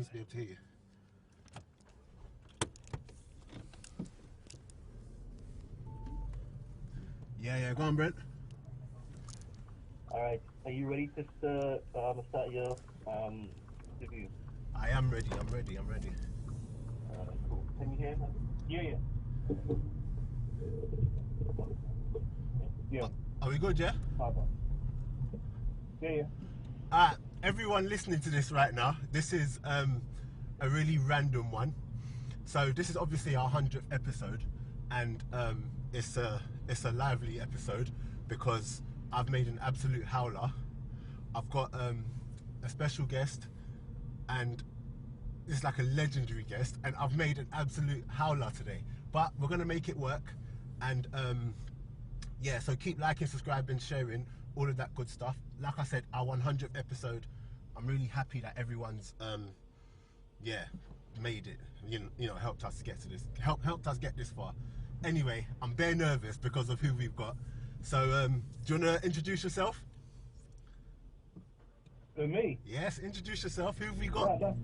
needs to be able to hear you. Yeah, go on, Brent. All right, are you ready to start your review? I am ready. I'm ready. Cool. Can you hear me? Yeah. Yeah. Are we good, yeah? Yeah. Everyone listening to this right now, this is a really random one. So this is obviously our 100th episode, and it's a lively episode because I've made an absolute howler. I've got a special guest, and it's like a legendary guest, and I've made an absolute howler today. But we're gonna make it work, and yeah. So keep liking, subscribing, sharing, all of that good stuff. Like I said, our 100th episode. I'm really happy that everyone's made it. You know, helped us get to this. Helped us get this far. Anyway, I'm very nervous because of who we've got. So, do you wanna introduce yourself? Me? Yes, introduce yourself. Who have we got? That's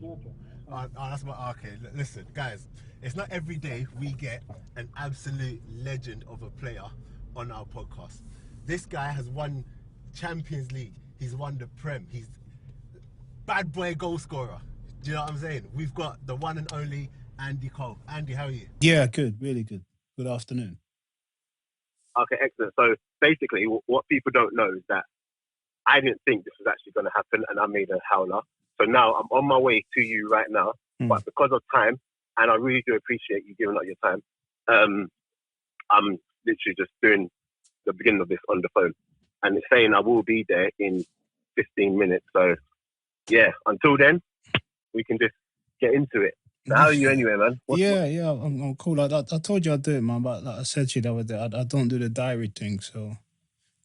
your job. That's my okay. Listen, guys, it's not every day we get an absolute legend of a player on our podcast. This guy has won Champions League. He's won the Prem. He's bad boy goal scorer. Do you know what I'm saying? We've got the one and only Andy Cole. Andy, how are you? Yeah, good, really good. Good afternoon. Okay, excellent. So basically, what people don't know is that I didn't think this was actually going to happen, and I made a howler. So now I'm on my way to you right now, but because of time, and I really do appreciate you giving up your time, I'm literally just doing the beginning of this on the phone, and it's saying I will be there in 15 minutes. So yeah, until then, we can just get into it. So how are you anyway, man? Yeah, I'm cool. I told you I'd do it, man, but like I said to you the other day, I don't do the diary thing, so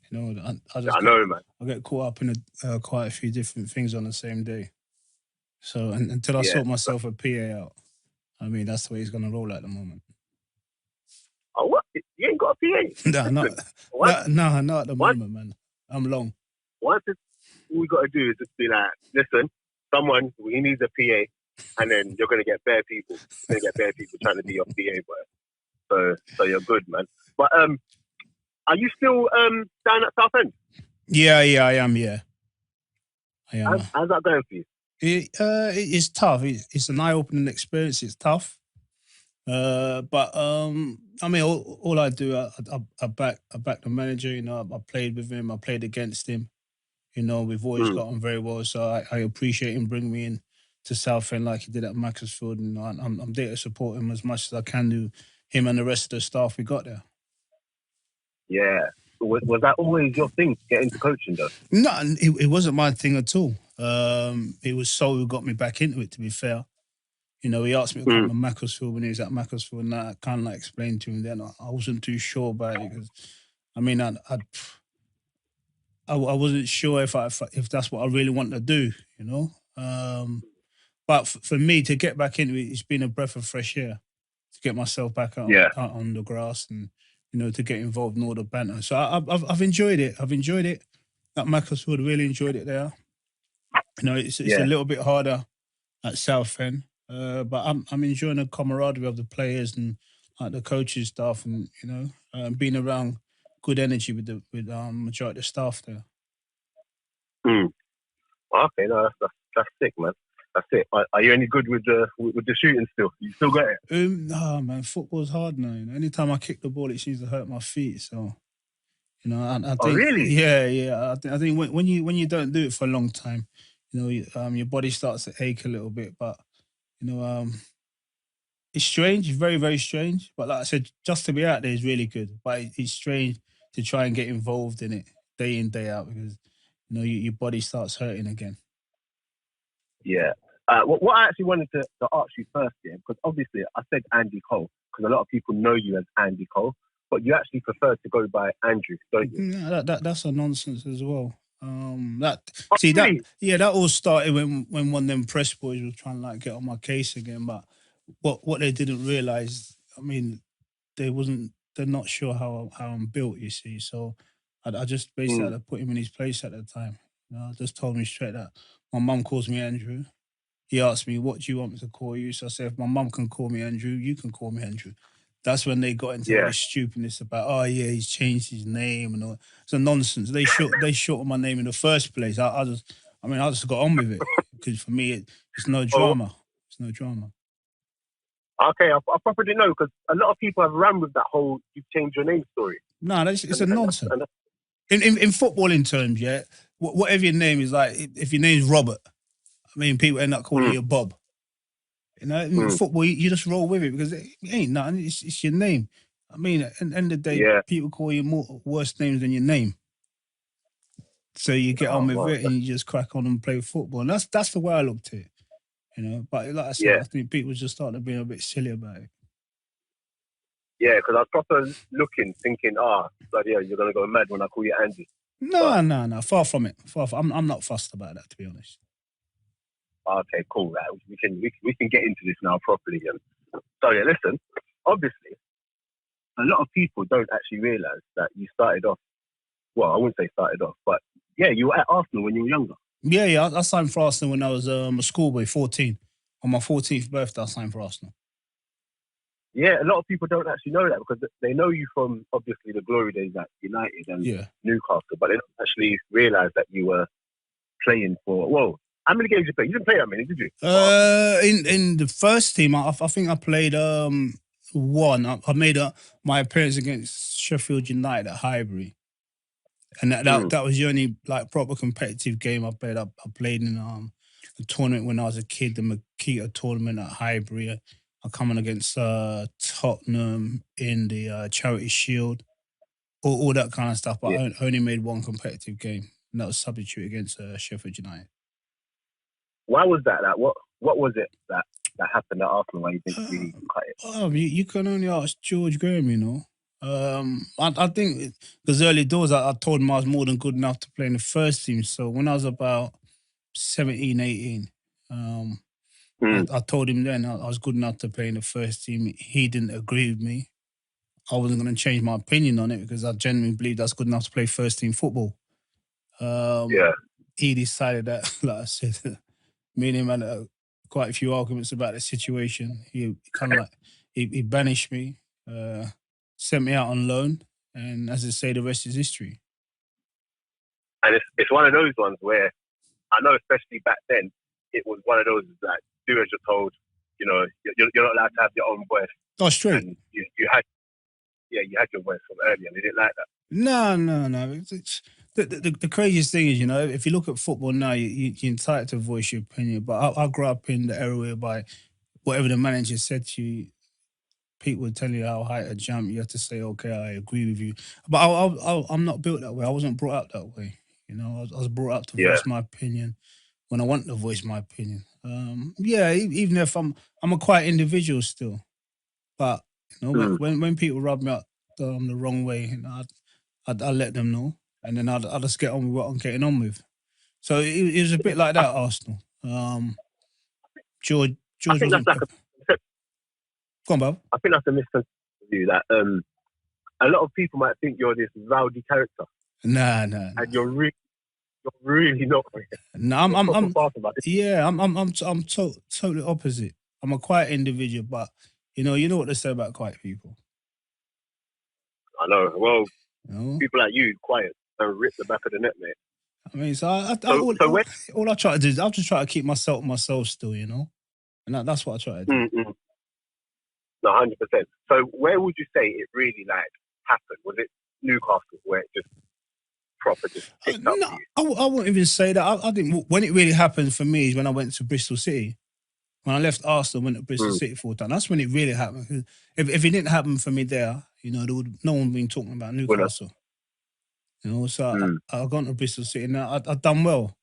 you know, I know, man. I get caught up in quite a few different things on the same day. So until I sort myself a PA out, I mean, that's the way he's gonna roll at the moment. Oh, what? You ain't got a PA? Not at the moment, man. I'm long. What we got to do is just be like, listen, someone, he needs a PA, and then you're going to get bare people. You're going to get bare people trying to be your PA, boy. So you're good, man. But are you still down at Southend? Yeah, I am. Yeah, I am. How's that going for you? It's tough. It's an eye-opening experience. It's tough. But I mean, all I do, I back the manager. You know, I played with him. I played against him. You know, we've always got on very well. So I appreciate him bringing me in to Southend like he did at Macclesfield. And I'm there to support him as much as I can do. Him and the rest of the staff we got there. Yeah. Was that always your thing, to get into coaching, though? No, it wasn't my thing at all. It was Sol who got me back into it, to be fair. You know, he asked me to come to Macclesfield when he was at Macclesfield, and I kind of like explained to him then. I wasn't too sure about it because, I mean, I wasn't sure if that's what I really wanted to do, you know. But for me to get back into it, it's been a breath of fresh air to get myself back out on the grass and, you know, to get involved in all the banter. So I've enjoyed it. I've enjoyed it at Macclesfield. Really enjoyed it there. You know, it's a little bit harder at Southend, but I'm enjoying the camaraderie of the players and like the coaches staff, and you know, being around good energy with the majority of the staff there. Okay, no, that's sick, man. That's it. Are you any good with the shooting still? You still got it? No, man. Football's hard now. You know? Anytime I kick the ball, it seems to hurt my feet. So, you know, I think. Oh, really? Yeah. I think when you don't do it for a long time, you know, your body starts to ache a little bit. But you know, it's strange. It's very, very strange. But like I said, just to be out there is really good. But it's strange to try and get involved in it day in, day out because you know your body starts hurting again. Yeah. What I actually wanted to ask you first, because obviously I said Andy Cole, because a lot of people know you as Andy Cole, but you actually prefer to go by Andrew, don't you? Yeah, that's a nonsense as well. That all started when one of them press boys was trying to like get on my case again. But what they didn't realise, I mean, they're not sure how I'm built, you see. So I just basically had to put him in his place at the time. Just told me straight that my mum calls me Andrew. He asked me, what do you want me to call you? So I said, if my mum can call me Andrew, you can call me Andrew. That's when they got into all this stupidness about, oh yeah, he's changed his name and all. It's a nonsense. They shortened my name in the first place. I just got on with it because for me, it's no drama. It's no drama. Okay, I probably didn't know because a lot of people have ran with that whole "you change your name" story. No, it's a nonsense. In footballing terms, yeah, whatever your name is, like if your name's Robert, I mean, people end up calling you Bob. You know, in football, you just roll with it because it ain't nothing. It's your name. I mean, at the end of the day, people call you worse names than your name. So you get on with it and you just crack on and play football. And that's the way I looked at it. You know, but like I said, I think people just started being a bit silly about it. Yeah, because I was proper looking, thinking, bloody hell, you're gonna go mad when I call you Andy. No, far from it. I'm not fussed about that, to be honest. Okay, cool. Right. We can get into this now properly. So yeah, listen. Obviously, a lot of people don't actually realise that you started off. Well, I wouldn't say started off, but yeah, you were at Arsenal when you were younger. Yeah. I signed for Arsenal when I was a schoolboy, 14. On my 14th birthday, I signed for Arsenal. Yeah, a lot of people don't actually know that because they know you from obviously the glory days at United and Newcastle, but they don't actually realise that you were playing for. Whoa, how many games did you play? You didn't play that many, did you? In the first team, I think I played one. I made my appearance against Sheffield United at Highbury, and that was the only like proper competitive game I played. I played in a tournament when I was a kid, the Makita tournament at Highbury. I come on against Tottenham in the Charity Shield, all that kind of stuff. But I only made one competitive game, and that was substitute against Sheffield United. Why was that? What was it that happened at Arsenal where you didn't really cut it? Oh, you can only ask George Graham, you know. I think because early doors, I told him I was more than good enough to play in the first team. So when I was about 17, 18, I told him then I was good enough to play in the first team. He didn't agree with me. I wasn't going to change my opinion on it because I genuinely believe that's good enough to play first team football. He decided that, like I said, me and him had quite a few arguments about the situation. He kind of like, he banished me, sent me out on loan, and as I say, the rest is history. And it's one of those ones where I know, especially back then, it was one of those like do as you're told. You know, you're not allowed to have your own voice. Oh, straight. And you had your voice from earlier, and they didn't like that. No. It's the craziest thing is, you know, if you look at football now, you're entitled to voice your opinion. But I grew up in the era whereby whatever the manager said to you, people would tell you how high to jump. You have to say, okay, I agree with you. But I'm not built that way. I wasn't brought up that way. You know, I was brought up to voice my opinion when I want to voice my opinion. Even if I'm a quiet individual still. But, you know, when people rub me up the wrong way, you know, I'd let them know. And then I'd just get on with what I'm getting on with. So it was a bit like that at Arsenal. George wasn't... Go on, Bob. I think that's a misconception of you that a lot of people might think you're this rowdy character. Nah. And you're really not. No, I'm totally opposite. I'm a quiet individual, but you know what they say about quiet people. I know. Well, people like you, quiet, and rip the back of the net, mate. I mean, all I try to do is I'll just try to keep myself still, you know, and that's what I try to do. No, 100%. So where would you say it really like happened? Was it Newcastle where it just proper just picked up? No, I wouldn't even say that. I think when it really happened for me is when I went to Bristol City. When I left Arsenal, went to Bristol City full time. That's when it really happened. If it didn't happen for me there, you know, no one would been talking about Newcastle. You know, so I got to Bristol City. Now I done well.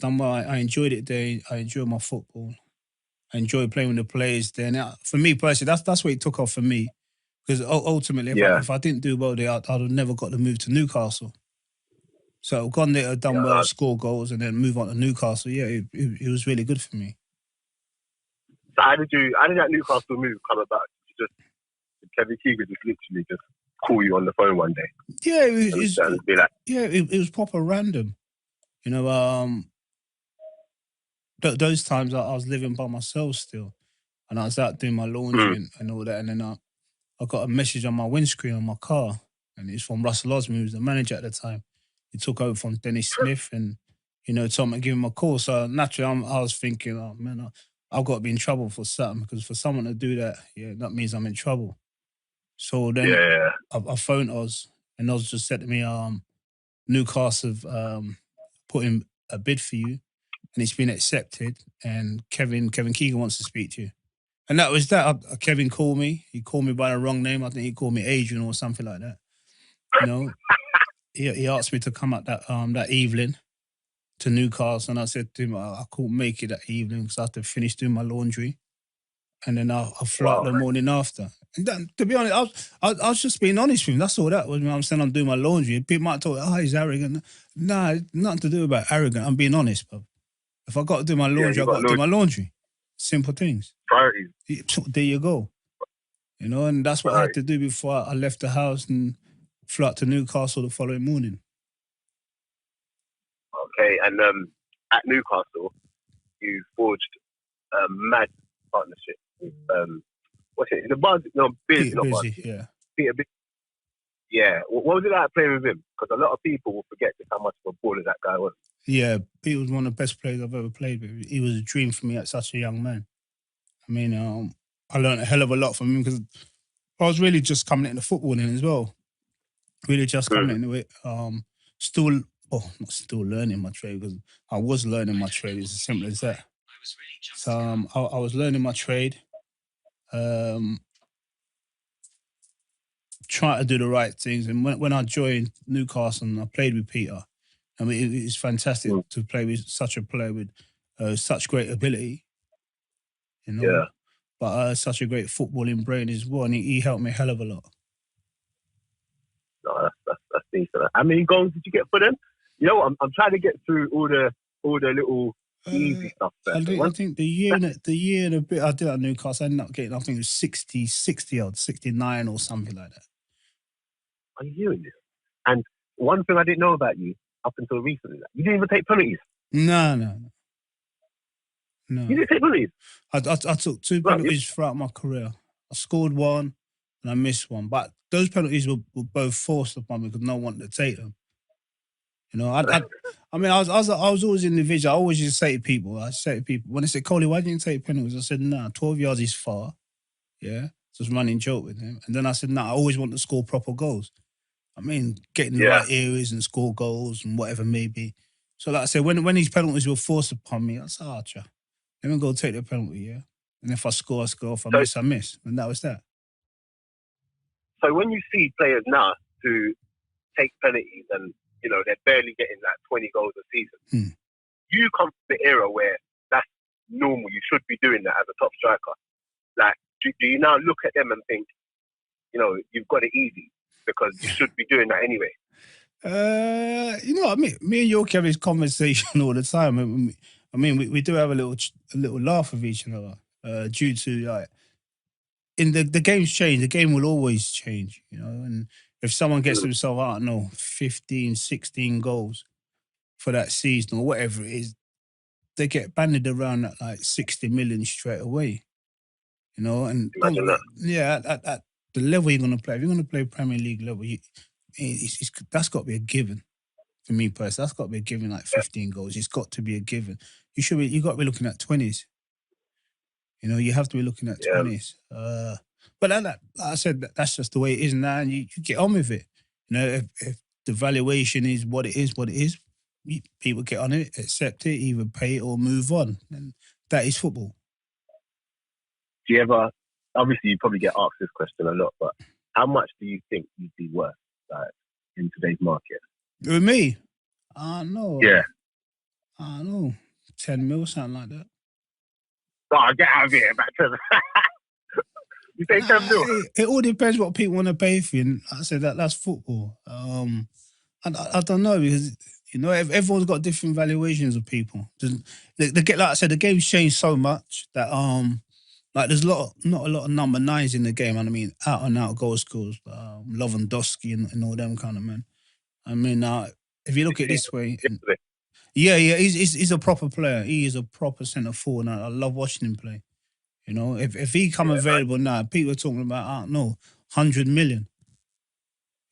I enjoyed it there. I enjoyed my football. I enjoyed playing with the players there. Now, for me personally, that's where it took off for me. Because ultimately, if I didn't do well there, I'd have never got to move to Newcastle. So I've gone there, done well, score goals, and then move on to Newcastle. Yeah, it was really good for me. So how did that Newcastle move come about? Kevin Keegan just literally just call you on the phone one day? Yeah, it was proper random. You know, those times I was living by myself still, and I was out doing my laundry and all that, and then I got a message on my windscreen on my car, and it's from Russell Osman, who was the manager at the time. He took over from Dennis Smith, and told me to give him a call. So naturally, I was thinking, oh man, I've got to be in trouble for something, because for someone to do that, that means I'm in trouble. So then I phoned Oz, and Oz just said to me, Newcastle have put in a bid for you, and it's been accepted, and Kevin Keegan wants to speak to you. And that was that. Kevin called me. He called me by the wrong name. I think he called me Adrian or something like that. He asked me to come out that evening to Newcastle, and I said to him, I couldn't make it that evening because I had to finish doing my laundry, and then I'll fly out the morning after. And then, to be honest, I was just being honest with him. That's all that was. I'm saying I'm doing my laundry. People might talk, he's arrogant. Nah, nothing to do about arrogant. I'm being honest, bro. If I got to do my laundry, I got to do my laundry. Simple things. Priorities. There you go. And that's what I had to do before I left the house and flew out to Newcastle the following morning. Okay, and at Newcastle, you forged a mad partnership with what's it? The Buzz? No, Biz, Peter not Busy, Buzz. yeah. Peter Busy. Yeah. What was it like playing with him? Because a lot of people will forget just how much of a baller that guy was. Yeah, Pete was one of the best players I've ever played with. He was a dream for me at such a young man. I mean, I learned a hell of a lot from him because I was really just coming into footballing as well. Really just coming into it. Not still learning my trade, because I was learning my trade. It's as simple as that. So I was learning my trade, trying to do the right things. And when I joined Newcastle and I played with Peter, I mean, it's fantastic to play with such a player with such great ability, but such a great footballing brain as well. And he helped me a hell of a lot. No, that's decent. How many goals did you get for them? I'm trying to get through all the little easy stuff. I think the year and a bit I did at Newcastle, I ended up getting, I think it was 60 odd, 69 or something like that. Are you doing this? And one thing I didn't know about you up until recently, you didn't even take penalties. No. You didn't take penalties? I took 2 penalties throughout my career. I scored one and I missed one. But those penalties were both forced upon me because no one wanted to take them. I mean, I was always in the vision. I always used to say to people, when they said, Coley, why didn't you take penalties? I said, nah, 12 yards is far. Yeah. Just running joke with him. And then I said, nah, I always want to score proper goals. I mean, getting the right areas and score goals and whatever may be. So like I said, when these penalties were forced upon me, I said, Archer, let me go take the penalty, yeah? And if I score, I score. If I miss, I miss. And that was that. So when you see players now who take penalties and, they're barely getting like 20 goals a season, you come from the era where that's normal. You should be doing that as a top striker. Like, do you now look at them and think, you've got it easy because you should be doing that anyway? I mean, me and York have this conversation all the time. I mean, we do have a little laugh with each other due to in the game's change. The game will always change, and if someone gets himself, I don't know, 15, 16 goals for that season or whatever it is, they get banded around at like 60 million straight away, and at the level you're going to play, if you're going to play Premier League level, that's got to be a given. For me personally, that's got to be a given, like 15 goals. It's got to be a given. You got to be looking at 20s. You have to be looking at 20s. But like I said, that's just the way it is now, and you get on with it. If the valuation is what it is, people get on it, accept it, either pay it or move on. And that is football. Do you ever, obviously you probably get asked this question a lot, but how much do you think you'd be worth in today's market? With me? I know. Yeah. I don't know. 10 mil, something like that. Oh, get out of here, back to you say 10 mil? It all depends what people want to pay for you. And I said that's football. I don't know, because everyone's got different valuations of people. They get, like I said, the game's changed so much that like there's not a lot of number 9s in the game. And I mean, out and out goal scorers, Lewandowski and all them kind of men. I mean, if you look at it this way, Yeah, he's a proper player. He is a proper centre forward, and I love watching him play. You know, if he come available now, people are talking about, I don't know, 100 million.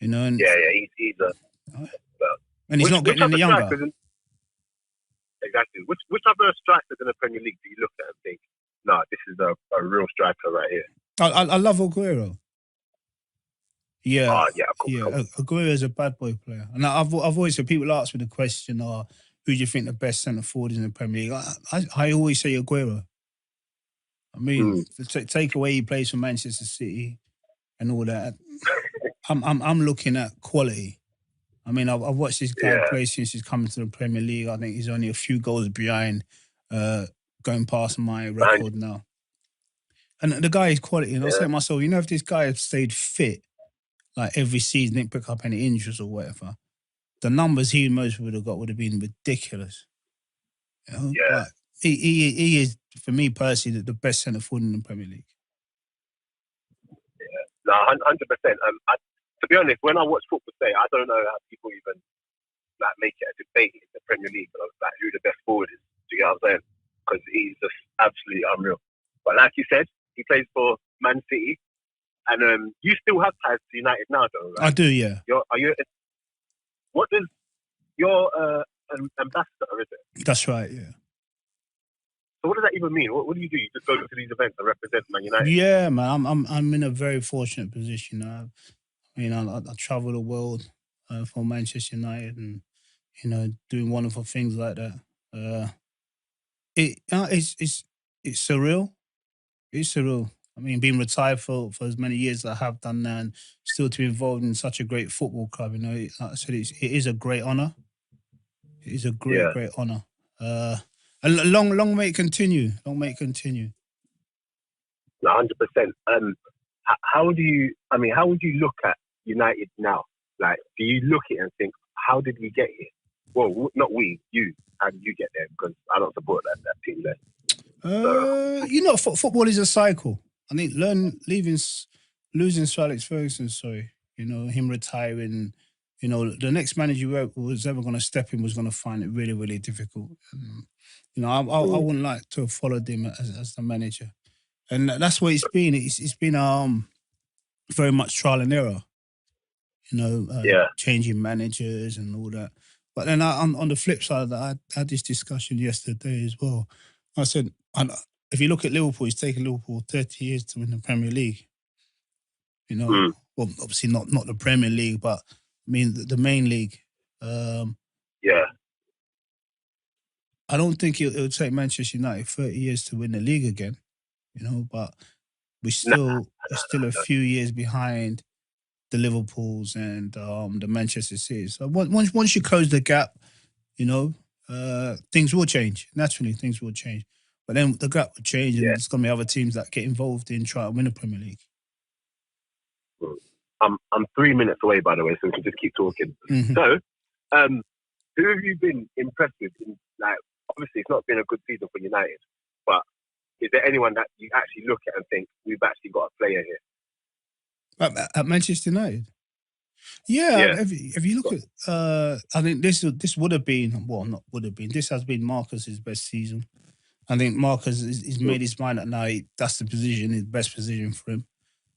You know, and he's a. and he's not getting any younger. Exactly. Which other strikers in the Premier League do you look at and think, nah, this is a real striker right here? I love Aguero. Yeah, cool. Aguero is a bad boy player, and I've always said, people ask me the question, who do you think the best centre forward is in the Premier League? I always say Aguero. I mean, take away he plays for Manchester City and all that. I'm looking at quality. I mean, I've watched this guy play since he's coming to the Premier League. I think he's only a few goals behind, going past my record now. And the guy is quality. And I say to myself, if this guy had stayed fit, like every season, didn't pick up any injuries or whatever, the numbers he most would have got would have been ridiculous. You know? But he is, for me personally, the best centre forward in the Premier League. No, 100%. To be honest, when I watch football today, I don't know how people even make it a debate in the Premier League of who the best forward is. Do you get what I'm saying? Because he's just absolutely unreal. But like you said, he plays for Man City, and you still have ties to United now, though, right? I do, yeah. What does your ambassador, is it? That's right, yeah. So what does that even mean? What do? You just go to these events and represent Man United? Yeah, man. I'm in a very fortunate position. I travel the world for Manchester United, and doing wonderful things like that. It's surreal. It's surreal. I mean, being retired for as many years as I have done now, and still to be involved in such a great football club. Like I said, it is a great honour. It is a great honour. And long may it continue. Long may it continue. 100%. How would you look at United now? Like, do you look at it and think, how did we get here? Well, not we, you. How did you get there? Because I don't support that team there. Football is a cycle. I think losing Sir Alex Ferguson, him retiring, the next manager who was ever going to step in was going to find it really, really difficult. I wouldn't like to have followed him as the manager. And that's what it's been. It's been very much trial and error, changing managers and all that. But then on the flip side of that, I had this discussion yesterday as well. I said, if you look at Liverpool, it's taken Liverpool 30 years to win the Premier League. Well, obviously not the Premier League, but I mean the main league. I don't think it would take Manchester United 30 years to win the league again, but we're still a few years behind the Liverpools and the Manchester City. So once you close the gap, things will change. Naturally, things will change. But then the gap will change, and there's going to be other teams that get involved in trying to win the Premier League. I'm 3 minutes away, by the way, so we can just keep talking. Mm-hmm. So, who have you been impressed with? Obviously, it's not been a good season for United, but is there anyone that you actually look at and think, we've actually got a player here? At Manchester United? Yeah. If you look at, I think this would have been, well, not would have been, this has been Marcus's best season. I think Marcus has made his mind up now. That's the position, his best position for him.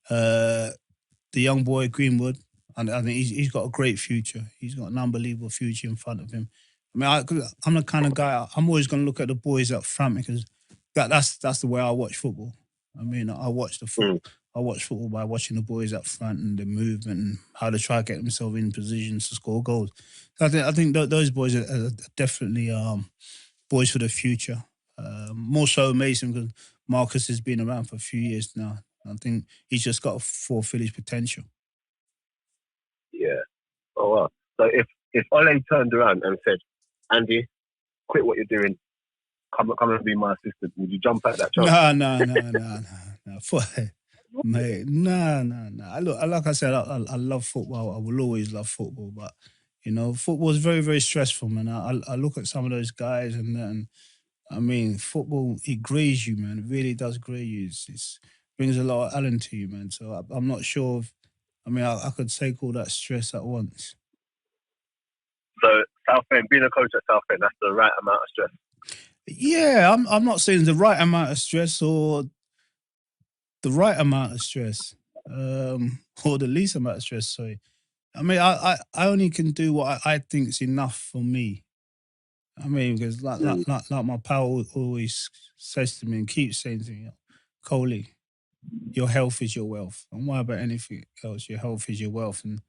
The young boy, Greenwood, and I think he's got a great future. He's got an unbelievable future in front of him. I mean, I'm the kind of guy, I'm always going to look at the boys up front because that's the way I watch football. I mean, I watch football by watching the boys up front and the movement and how they try to get themselves in positions to score goals. So I think those boys are definitely boys for the future. More so Mason, because Marcus has been around for a few years now. I think he's just got to fulfill his potential. Yeah. Oh, wow. So if Ole turned around and said, Andy, quit what you're doing, come and be my assistant, would you jump at that chance? No. Mate, no. Like I said, I love football. I will always love football, but football is very, very stressful, man. I look at some of those guys and I mean, football, it grays you, man. It really does gray you. It brings a lot of Allen to you, man. So I'm not sure I could take all that stress at once. So Southend, being a coach at Southend, that's the right amount of stress. Yeah, I'm not saying the right amount of stress or the right amount of stress, or the least amount of stress. Sorry, I mean, I only can do what I think is enough for me. I mean, because like my pal always says to me and keeps saying to me, Coley, your health is your wealth. Don't worry about anything else. Your health is your wealth. And,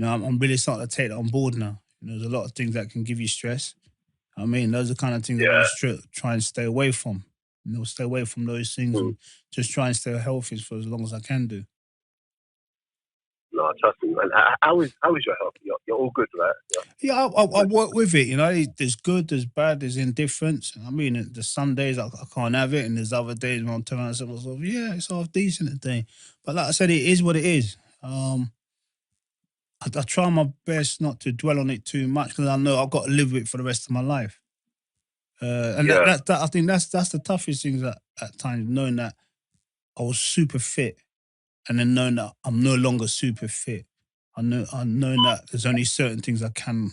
I'm really starting to take that on board now. There's a lot of things that can give you stress. I mean, those are the kind of things I want to try and stay away from. Stay away from those things and just try and stay healthy for as long as I can do. No, trust me, man. How is your health? You're all good, right? Yeah, I work with it. There's good, there's bad, there's indifference. I mean, there's some days I can't have it, and there's other days when I'm telling myself, yeah, it's half decent today. But like I said, it is what it is. I try my best not to dwell on it too much because I know I've got to live with it for the rest of my life. And that I think that's the toughest things at times, knowing that I was super fit and then knowing that I'm no longer super fit. I know that there's only certain things I can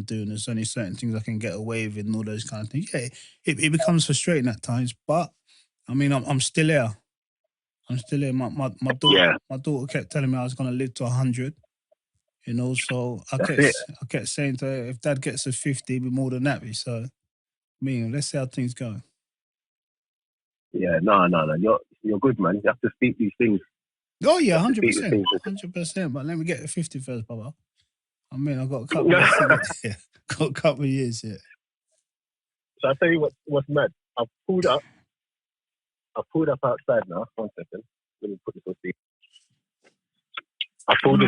do, and there's only certain things I can get away with, and all those kind of things. Yeah, it becomes frustrating at times, but I mean, I'm still here. I'm still here. My daughter kept telling me I was going to live to 100. So I kept saying to her, if Dad gets a 50, it'll be more than that. So, I mean, let's see how things go. Yeah, no. You're good, man. You have to speak these things. Oh yeah, 100%, 100%. But let me get the 50 first, Baba. I mean, I've got a couple of years to get there. Got a couple of years here. So I'll tell you what's mad. I've pulled up outside now. 1 second. Let me put this on speaker. I pulled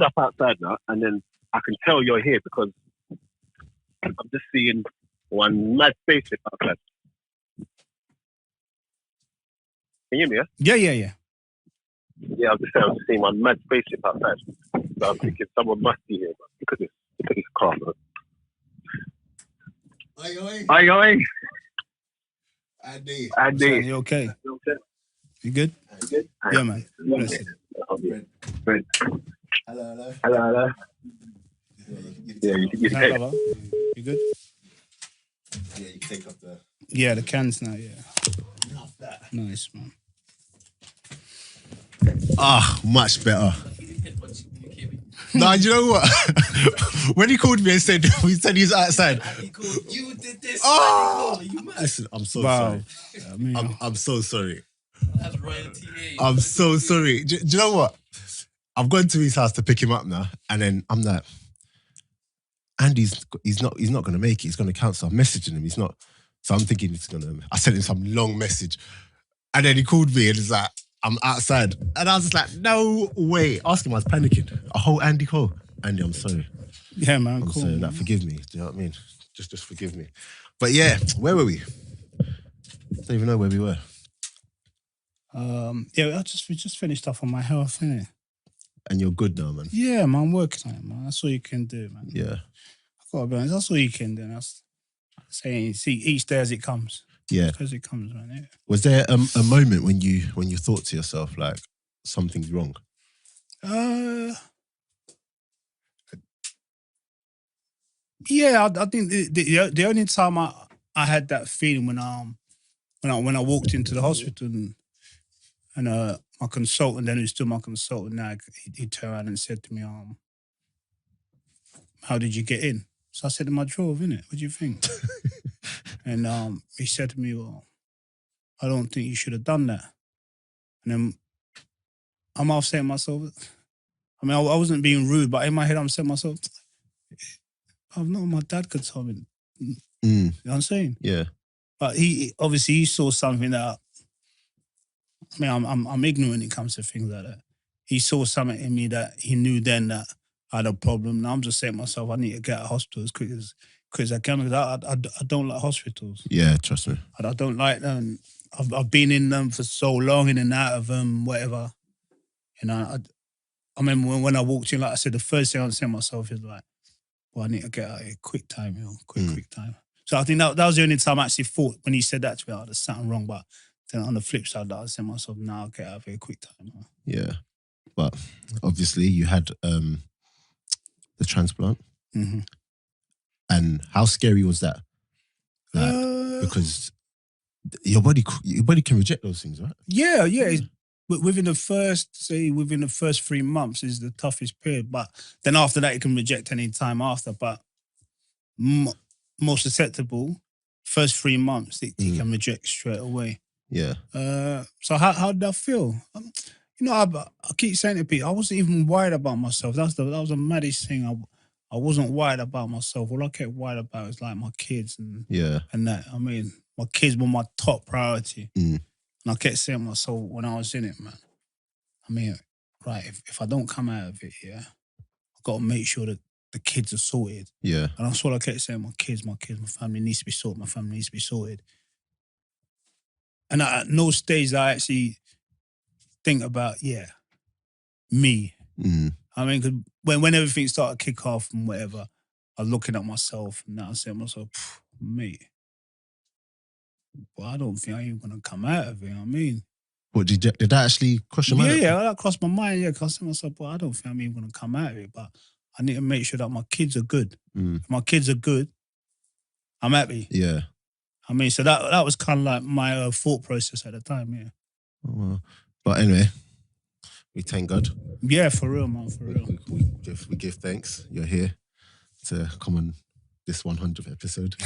up outside now, and then I can tell you're here because I'm just seeing one mad spaceship outside. Can you hear me? Yeah? Yeah, I'm just seeing one mad spaceship outside. So I'm thinking someone must be here, man. Look at this car, man. Oi. Andy. You okay? You good? Yeah, man. Listen. Hello. Yeah, you can take it. You good? Yeah, you can take off the... Yeah, the cans now, yeah. Love that. Nice, man. Much better. Nah, do you know what? When he called me and said he was outside. You did this. Listen, I'm so sorry. I'm so sorry. That's royalty. I'm so sorry. Do you know what? I've gone to his house to pick him up now, and then I'm like, Andy's not gonna make it. He's gonna cancel. I'm messaging him. He's not. So I'm thinking he's gonna. I sent him some long message, and then he called me and he's like, I'm outside, and I was just like, no way. Ask him. I was panicking. A whole Andy call. Andy, I'm sorry. Yeah, man. I'm cool. sorry. Like, forgive me. Do you know what I mean? Just forgive me. But yeah, where were we? I don't even know where we were. Yeah, we just finished off on my health, innit? And you're good now, man. Yeah, man, I'm working on it, man. That's all you can do, man. Yeah. I've got to be honest, that's all you can do. That's saying, see each day as it comes. Yeah. As it comes, man. Yeah. Was there a moment when you thought to yourself, like, something's wrong? Yeah, I think the only time I had that feeling when I walked into the hospital and my consultant, then who's still my consultant now, he turned around and said to me, how did you get in? So I said, in my drove, innit? What do you think? And he said to me, well, I don't think you should have done that. And then I'm half saying to myself, I mean, I wasn't being rude, but in my head I'm saying to myself, I've known my dad could tell me. You know what I'm saying? Yeah. But he obviously saw something that, I mean, I'm ignorant when it comes to things like that. He saw something in me that he knew then that I had a problem. Now I'm just saying to myself, I need to get out of hospital as quick as I can, because I don't like hospitals. Yeah, trust me. I don't like them. I've been in them for so long, in and out of them, whatever. You know, I remember when I walked in, like I said, the first thing I was saying to myself is like, well, I need to get out of here quick time, quick time. So I think that was the only time I actually thought, when he said that to me, there's something wrong. But then on the flip side, I was saying to myself, now I'll get out of here quick time. Yeah. But obviously you had the transplant. Mm-hmm. And how scary was that? Like, because your body can reject those things, right? Yeah. Within the first 3 months is the toughest period, but then after that, it can reject any time after. But most susceptible, first 3 months, it can reject straight away. Yeah. So how did I feel? I keep saying to people, I wasn't even worried about myself. That was the maddest thing. I wasn't worried about myself. All I kept worried about was like my kids and that. I mean, my kids were my top priority. And I kept saying to myself when I was in it, man, I mean, right, if I don't come out of it, I've got to make sure that the kids are sorted. Yeah. And that's what I kept saying, my kids, my family needs to be sorted, my family needs to be sorted. And at no stage I actually think about, me. I mean, 'cause when everything started to kick off and whatever, I was looking at myself and now I said to myself, mate, well, I don't think I'm even going to come out of it, I mean. What, did that actually cross your mind? Yeah, that crossed my mind, because I said to myself, well, I don't think I'm even going to come out of it, but I need to make sure that my kids are good. If my kids are good, I'm happy. Yeah. I mean, so that was kind of like my thought process at the time, yeah. Oh, well. But anyway, we thank God. Yeah, for real, man, for real. We give thanks. You're here to come on this 100th episode.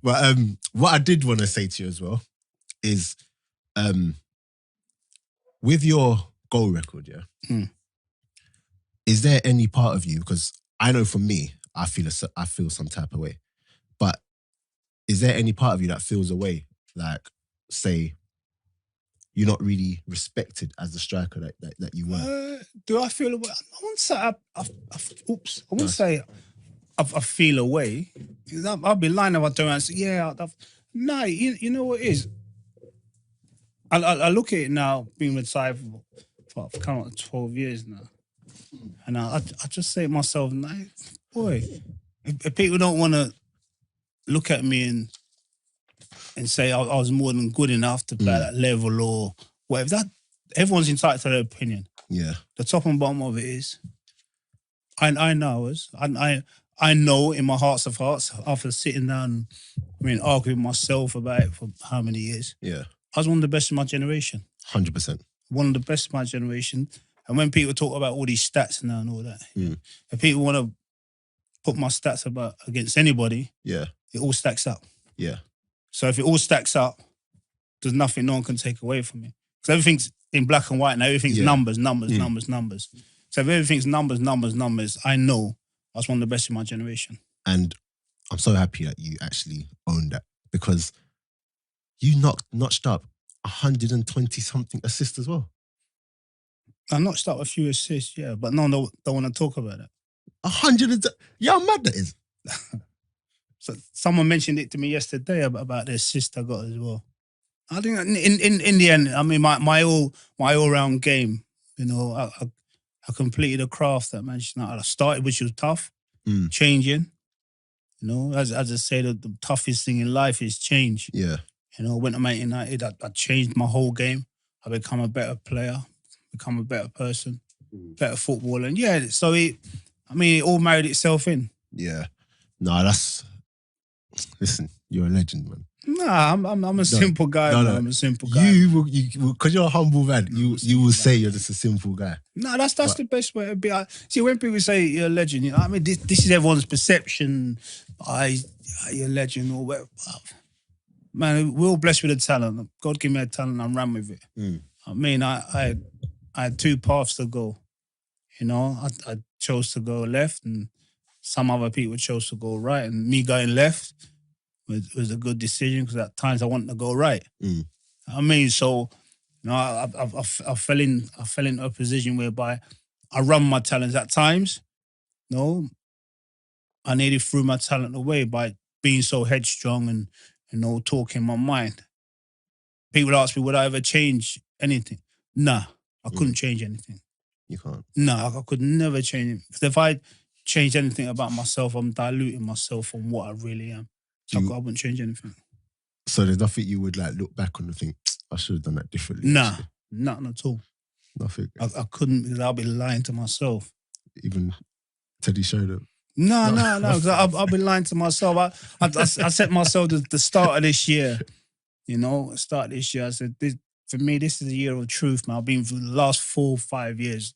But what I did want to say to you as well is, with your goal record, is there any part of you, because I know for me, I feel some type of way, but is there any part of you that feels a way, like, say, you're not really respected as the striker that you were? Do I feel a way? I wouldn't say I wouldn't say I feel a way. I'll be lying if I don't and say, no, you know what it is? I look at it now, being retired for kind of 12 years now. And I just say to myself, nah, boy, if people don't want to look at me and say I was more than good enough to play at that level or whatever, everyone's entitled to their opinion. Yeah. The top and bottom of it is, I know I know in my hearts of hearts, after sitting down, arguing with myself about it for how many years. Yeah. I was one of the best in my generation. 100%. One of the best in my generation. And when people talk about all these stats now and all that, if people want to put my stats against anybody, it all stacks up. Yeah. So if it all stacks up, there's nothing no one can take away from me. Because everything's in black and white now. Everything's numbers. So if everything's numbers, I know I was one of the best in my generation. And I'm so happy that you actually owned that, because you notched up 120-something assists as well. I notched up a few assists, but no one don't want to talk about that. 100, how mad that is. So someone mentioned it to me yesterday about the assist I got as well. I think in the end, I mean, my all round game, I completed a craft that Manchester United started, which was tough, changing. As I say, the toughest thing in life is change. Yeah. Went to Man United, I changed my whole game. I become a better player, become a better person, better footballer. And so it all married itself in. Yeah. No, listen, you're a legend, man. Nah, I'm a simple guy. No. I'm a simple guy. You because you're a humble man. You will say you're just a simple guy. No, that's the best way to be. See, when people say you're a legend, this is everyone's perception. You're a legend or whatever. Man, we're all blessed with a talent. God gave me a talent, and I ran with it. I had two paths to go. I chose to go left, and some other people chose to go right, and me going left was a good decision, because at times I wanted to go right. So I fell into a position whereby I run my talents at times. I nearly threw my talent away by being so headstrong and talking my mind. People ask me, would I ever change anything? Nah, I couldn't change anything. You can't? No, I could never change it. Because if I change anything about myself, I'm diluting myself from what I really am. So I wouldn't change anything. So there's nothing you would look back on and think, I should have done that differently? Nah, nothing at all. Nothing. I couldn't, because I'll be lying to myself. even Teddy Sheringham? No. 'Cause I've been lying to myself. I set myself the start of this year. You know, start of this year. I said, for me, this is a year of truth, man. I've been for the last 4 or 5 years,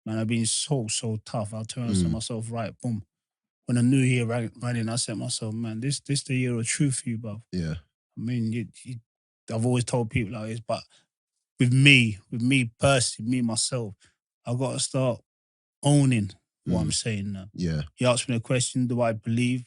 man. I've been so tough. I'll turn and set myself right. Boom. When the new year ran in, I said myself, man, this the year of truth for you, bro. Yeah. I mean, I've always told people like this, but with me personally, me myself, I've got to start owning what I'm saying now. Yeah. You asked me the question, do I believe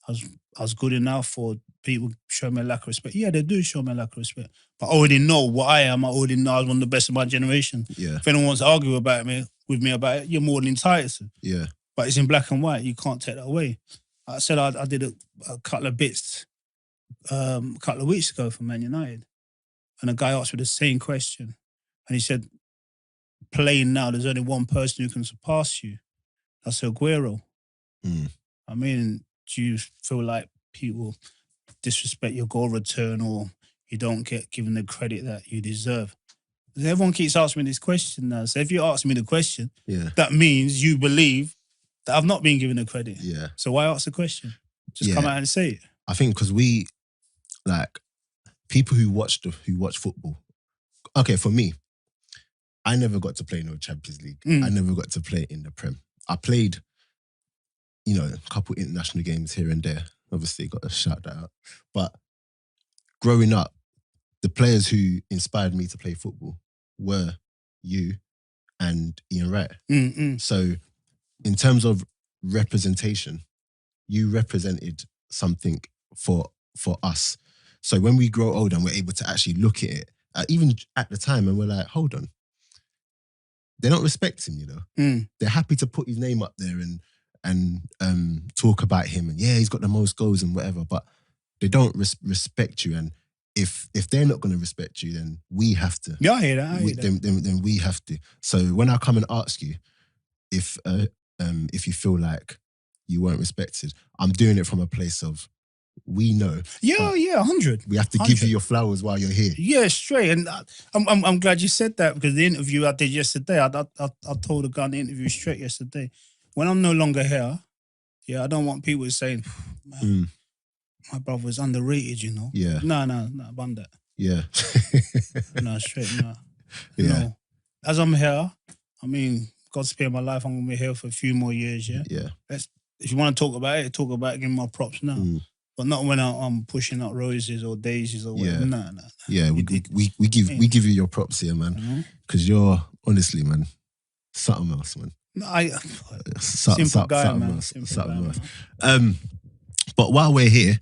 I was good enough for people show me a lack of respect? Yeah, they do show me a lack of respect. But I already know what I am. I already know I was one of the best of my generation. Yeah. If anyone wants to argue with me about it, you're more than entitled to. Yeah. But it's in black and white. You can't take that away. I said I did a couple of bits a couple of weeks ago for Man United. And a guy asked me the same question. And he said, playing now, there's only one person who can surpass you. That's Aguero. I mean, do you feel like people disrespect your goal return or you don't get given the credit that you deserve? Everyone keeps asking me this question now. So if you ask me the question, that means you believe that I've not been given the credit. Yeah. So why ask the question? Just come out and say it. I think because we, like, people who watch football. Okay, for me, I never got to play no Champions League. I never got to play in the Prem. I played, you know, a couple international games here and there. Obviously, got to shout that out. But growing up, the players who inspired me to play football were you and Ian Wright. So, in terms of representation, you represented something for us. So when we grow older and we're able to actually look at it, even at the time, and we're like, hold on, they don't respect him, you know. They're happy to put his name up there and talk about him, and he's got the most goals and whatever, but they don't respect you. And if they're not going to respect you, then we have to. Yeah, I hear that. Then we have to. So when I come and ask you if you feel like you weren't respected, I'm doing it from a place of, we know. Yeah, 100. We have to give you your flowers while you're here. Yeah, straight. And I'm glad you said that, because the interview I did yesterday, I told the guy in the interview straight yesterday, when I'm no longer here, I don't want people saying, man, my brother was underrated, you know. Yeah. No, bun that. Yeah. No, straight, no. Yeah. No. As I'm here, I mean, God spare my life, I'm going to be here for a few more years, yeah? Yeah. If you want to talk about it, give me my props now. But not when I'm pushing out roses or daisies or whatever. No. Yeah, we give you your props here, man. Because you're, honestly, man, something else, man. Simple guy, man. But while we're here,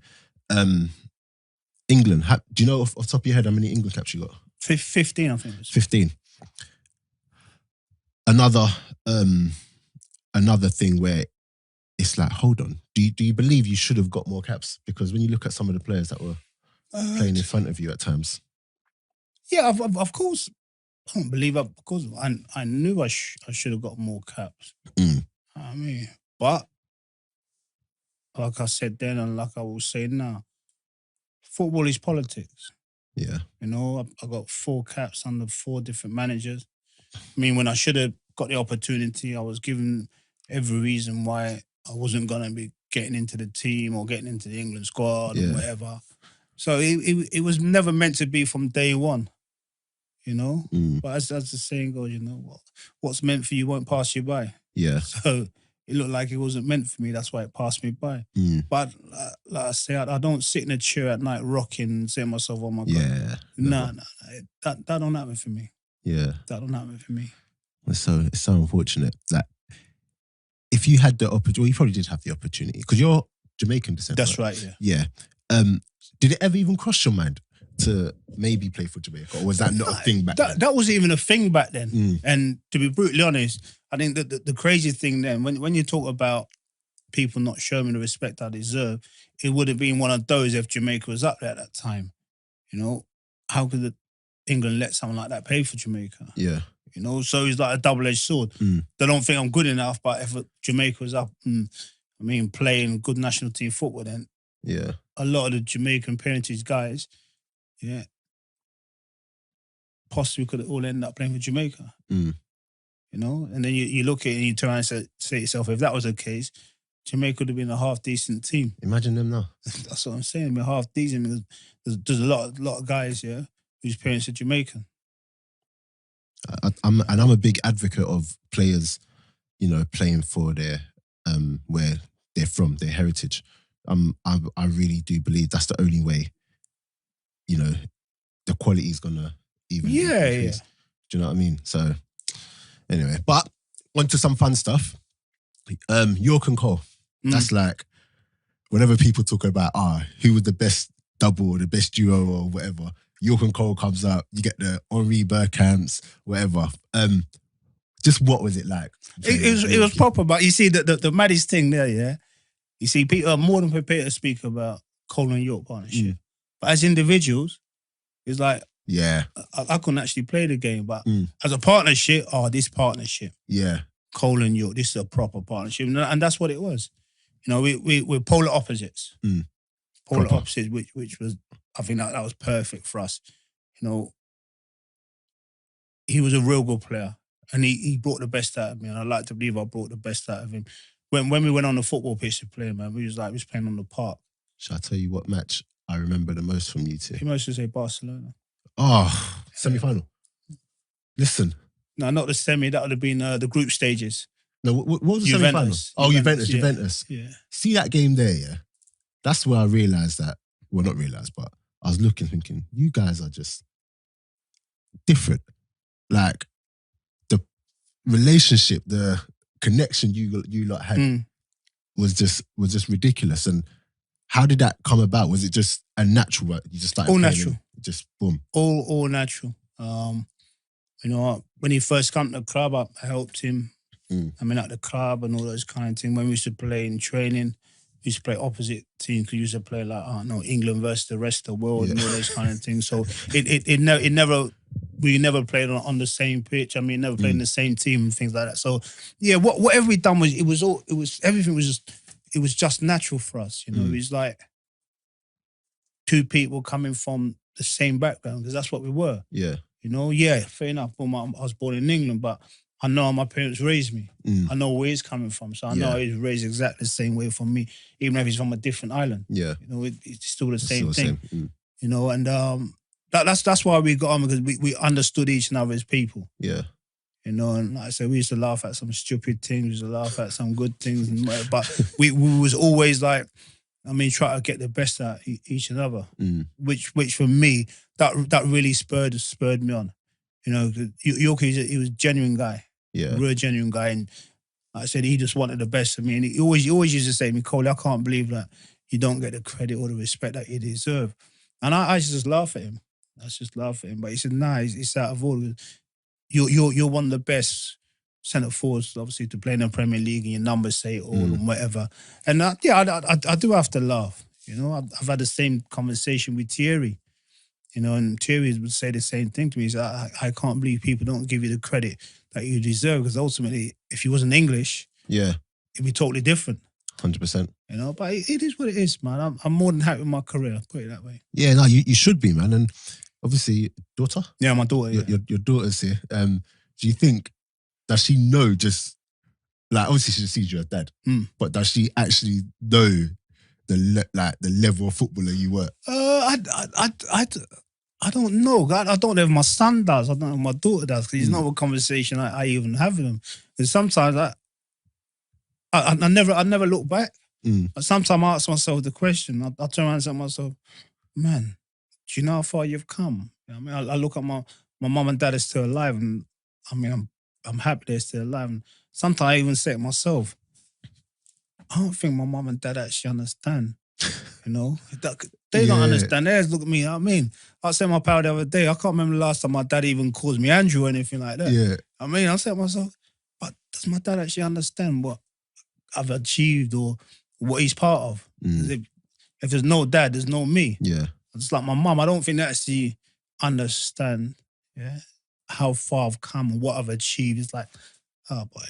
England, do you know off the top of your head how many England caps you got? 15, I think. 15. Another thing where it's like, hold on, do you believe you should have got more caps? Because when you look at some of the players that were playing in front of you at times. Yeah, of course. I don't believe that, because I knew I should have got more caps. I mean, but like I said then, and like I will say now, football is politics. Yeah. You know, I got 4 caps under 4 different managers. I mean, when I should have got the opportunity, I was given every reason why I wasn't going to be getting into the team or getting into the England squad or whatever. So it was never meant to be from day one, you know? But as the saying goes, you know, what's meant for you won't pass you by. Yeah. So it looked like it wasn't meant for me. That's why it passed me by. But like I say, I don't sit in a chair at night rocking and saying to myself, oh my God. Yeah. No. That don't happen for me. Yeah. That don't happen for me. It's so unfortunate that if you had the opportunity, well, you probably did have the opportunity because you're Jamaican descent. That's right, yeah. Did it ever even cross your mind to maybe play for Jamaica, or was that not a thing back then? That wasn't even a thing back then. And to be brutally honest, I think that the crazy thing then, when you talk about people not showing me the respect I deserve, it would have been one of those if Jamaica was up there at that time. You know, how could England let someone like that play for Jamaica? Yeah. You know, so it's like a double-edged sword. They don't think I'm good enough, but if Jamaica was up, playing good national team football, then a lot of the Jamaican parentage guys, possibly could all end up playing for Jamaica. You you know. And then you look at it and you turn around and say to yourself, if that was the case, Jamaica would have been a half decent team. Imagine them now. That's what I'm saying. We're half decent. There's a lot of guys here whose parents are Jamaican. I'm a big advocate of players, you know, playing for their where they're from, their heritage. I really do believe that's the only way, you know, the quality is gonna even increase. Do you know what I mean? So anyway, but on to some fun stuff. York and Cole. That's like whenever people talk about who was the best double or the best duo or whatever, York and Cole comes up. You get the Henri Bergkamps, whatever. Just what was it like? It was proper, but you see the maddest thing there, yeah. You see, people are more than prepared to speak about Cole and York partnership, but as individuals, it's like I couldn't actually play the game, but as a partnership, this partnership, Cole and York, this is a proper partnership, and that's what it was. You know, we're polar opposites, polar opposites, which was, I think that was perfect for us. You know, he was a real good player. And he brought the best out of me, and I like to believe I brought the best out of him. When we went on the football pitch to play, man, we was playing on the park. Shall I tell you what match I remember the most from you two? He must say Barcelona. Oh, semi-final. Listen. No, not the semi. That would have been the group stages. No, what was the semi-final? Oh, Juventus. Yeah. See that game there, yeah? That's where I realised that, well, not realised, but I was thinking, you guys are just different. Like, relationship, the connection you lot had was just ridiculous. And how did that come about? Was it just a natural? You just started all natural, just boom, all natural. You know, when he first came to the club, I helped him. I mean, at the club and all those kind of things. When we used to play in training, we used to play opposite teams. Because we used to play like England versus the rest of the world and all those kind of things. So it never. We never played on the same pitch. I mean, never played in the same team and things like that. So, yeah, whatever we done everything was just natural for us. You know, it was like two people coming from the same background because that's what we were. Yeah. You know, fair enough. I was born in England, but I know how my parents raised me. I know where he's coming from. So I know he was raised exactly the same way from me, even if he's from a different island. Yeah. You know, it's still the same thing. You know, and that's why we got on, because we understood each other as people. Yeah. You know, and like I said, we used to laugh at some stupid things, we used to laugh at some good things, but we was always like, I mean, try to get the best out of each and other. Which for me, that really spurred me on. You know, Yorkie, he was a genuine guy. Yeah. A real genuine guy. And like I said, he just wanted the best of me. And he always used to say to me, Cole, I can't believe that you don't get the credit or the respect that you deserve. And I used to just laugh at him. But he said, nah, it's out of order. You're one of the best centre forwards, obviously, to play in the Premier League, and your numbers say it all and whatever. And I do have to laugh. You know, I've had the same conversation with Thierry. You know, and Thierry would say the same thing to me. He said, I can't believe people don't give you the credit that you deserve, because ultimately, if you wasn't English, it'd be totally different. 100%. You know, but it is what it is, man. I'm more than happy with my career, put it that way. Yeah, no, you should be, man. And obviously, daughter? Yeah, my daughter. Your daughter's here. Do you think, does she know just, like, obviously she sees you as dad, but does she actually know the level of footballer you were? I don't know. I don't know if my son does. I don't know if my daughter does, because it's not a conversation I even have with them. Because sometimes I never look back. Sometimes I ask myself the question. I turn around and say to myself, man, do you know how far you've come? You know what I mean, I look at my mum and dad are still alive, and I mean, I'm happy they're still alive. And sometimes I even say to myself, I don't think my mum and dad actually understand. You know, they don't understand. They just look at me. You know what I mean, I said to my pal the other day, I can't remember the last time my dad even calls me Andrew or anything like that. Yeah. I mean, I said to myself, but does my dad actually understand what I've achieved or what he's part of? If there's no dad, there's no me. Yeah. It's like my mum, I don't think they actually understand how far I've come and what I've achieved. It's like, oh boy,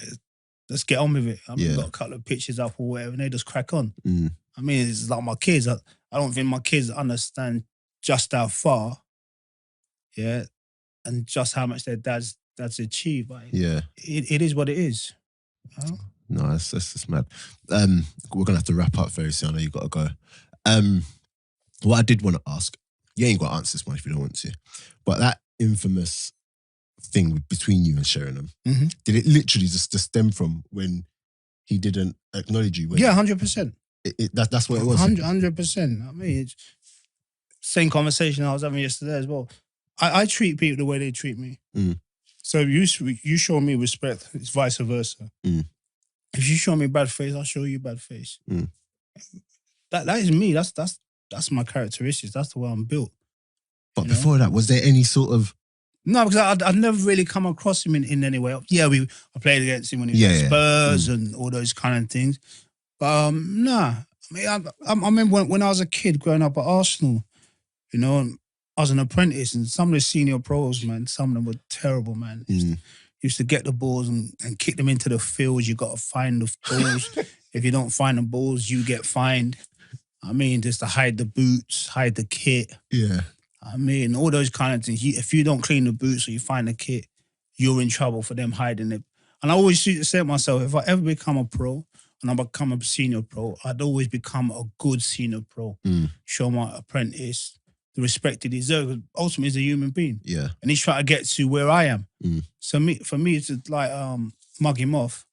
let's get on with it. I mean, got a couple of pictures up or whatever, and they just crack on. I mean, it's like my kids. I don't think my kids understand just how far, and just how much their dads that's achieved. Like, Yeah. It is what it is. You know? No, that's mad. We're gonna have to wrap up very soon. I know you gotta go. What I did want to ask, you ain't got to answer this one if you don't want to, but that infamous thing between you and Sheringham, did it literally just stem from when he didn't acknowledge you? Yeah, 100%. That's what it was. 100%. I mean, it's same conversation I was having yesterday as well. I treat people the way they treat me. So you show me respect, it's vice versa. If you show me bad face, I'll show you bad face. That is me. That's my characteristics. That's the way I'm built. But before that, was there any sort of... No, because I'd never really come across him in any way. Yeah, I played against him when he was at Spurs and all those kind of things. But nah. I mean, I remember when I was a kid growing up at Arsenal, you know, I was an apprentice, and some of the senior pros, man, some of them were terrible, man. Used to get the balls and kick them into the field. You got to find the balls. If you don't find the balls, you get fined. I mean, just to hide the boots, hide the kit. Yeah. I mean, all those kind of things. If you don't clean the boots or you find the kit, you're in trouble for them hiding it. And I always used to say to myself, if I ever become a pro and I become a senior pro, I'd always become a good senior pro. Show my apprentice the respect he deserves. Ultimately, he's a human being. Yeah. And he's trying to get to where I am. So for me, it's like mug him off.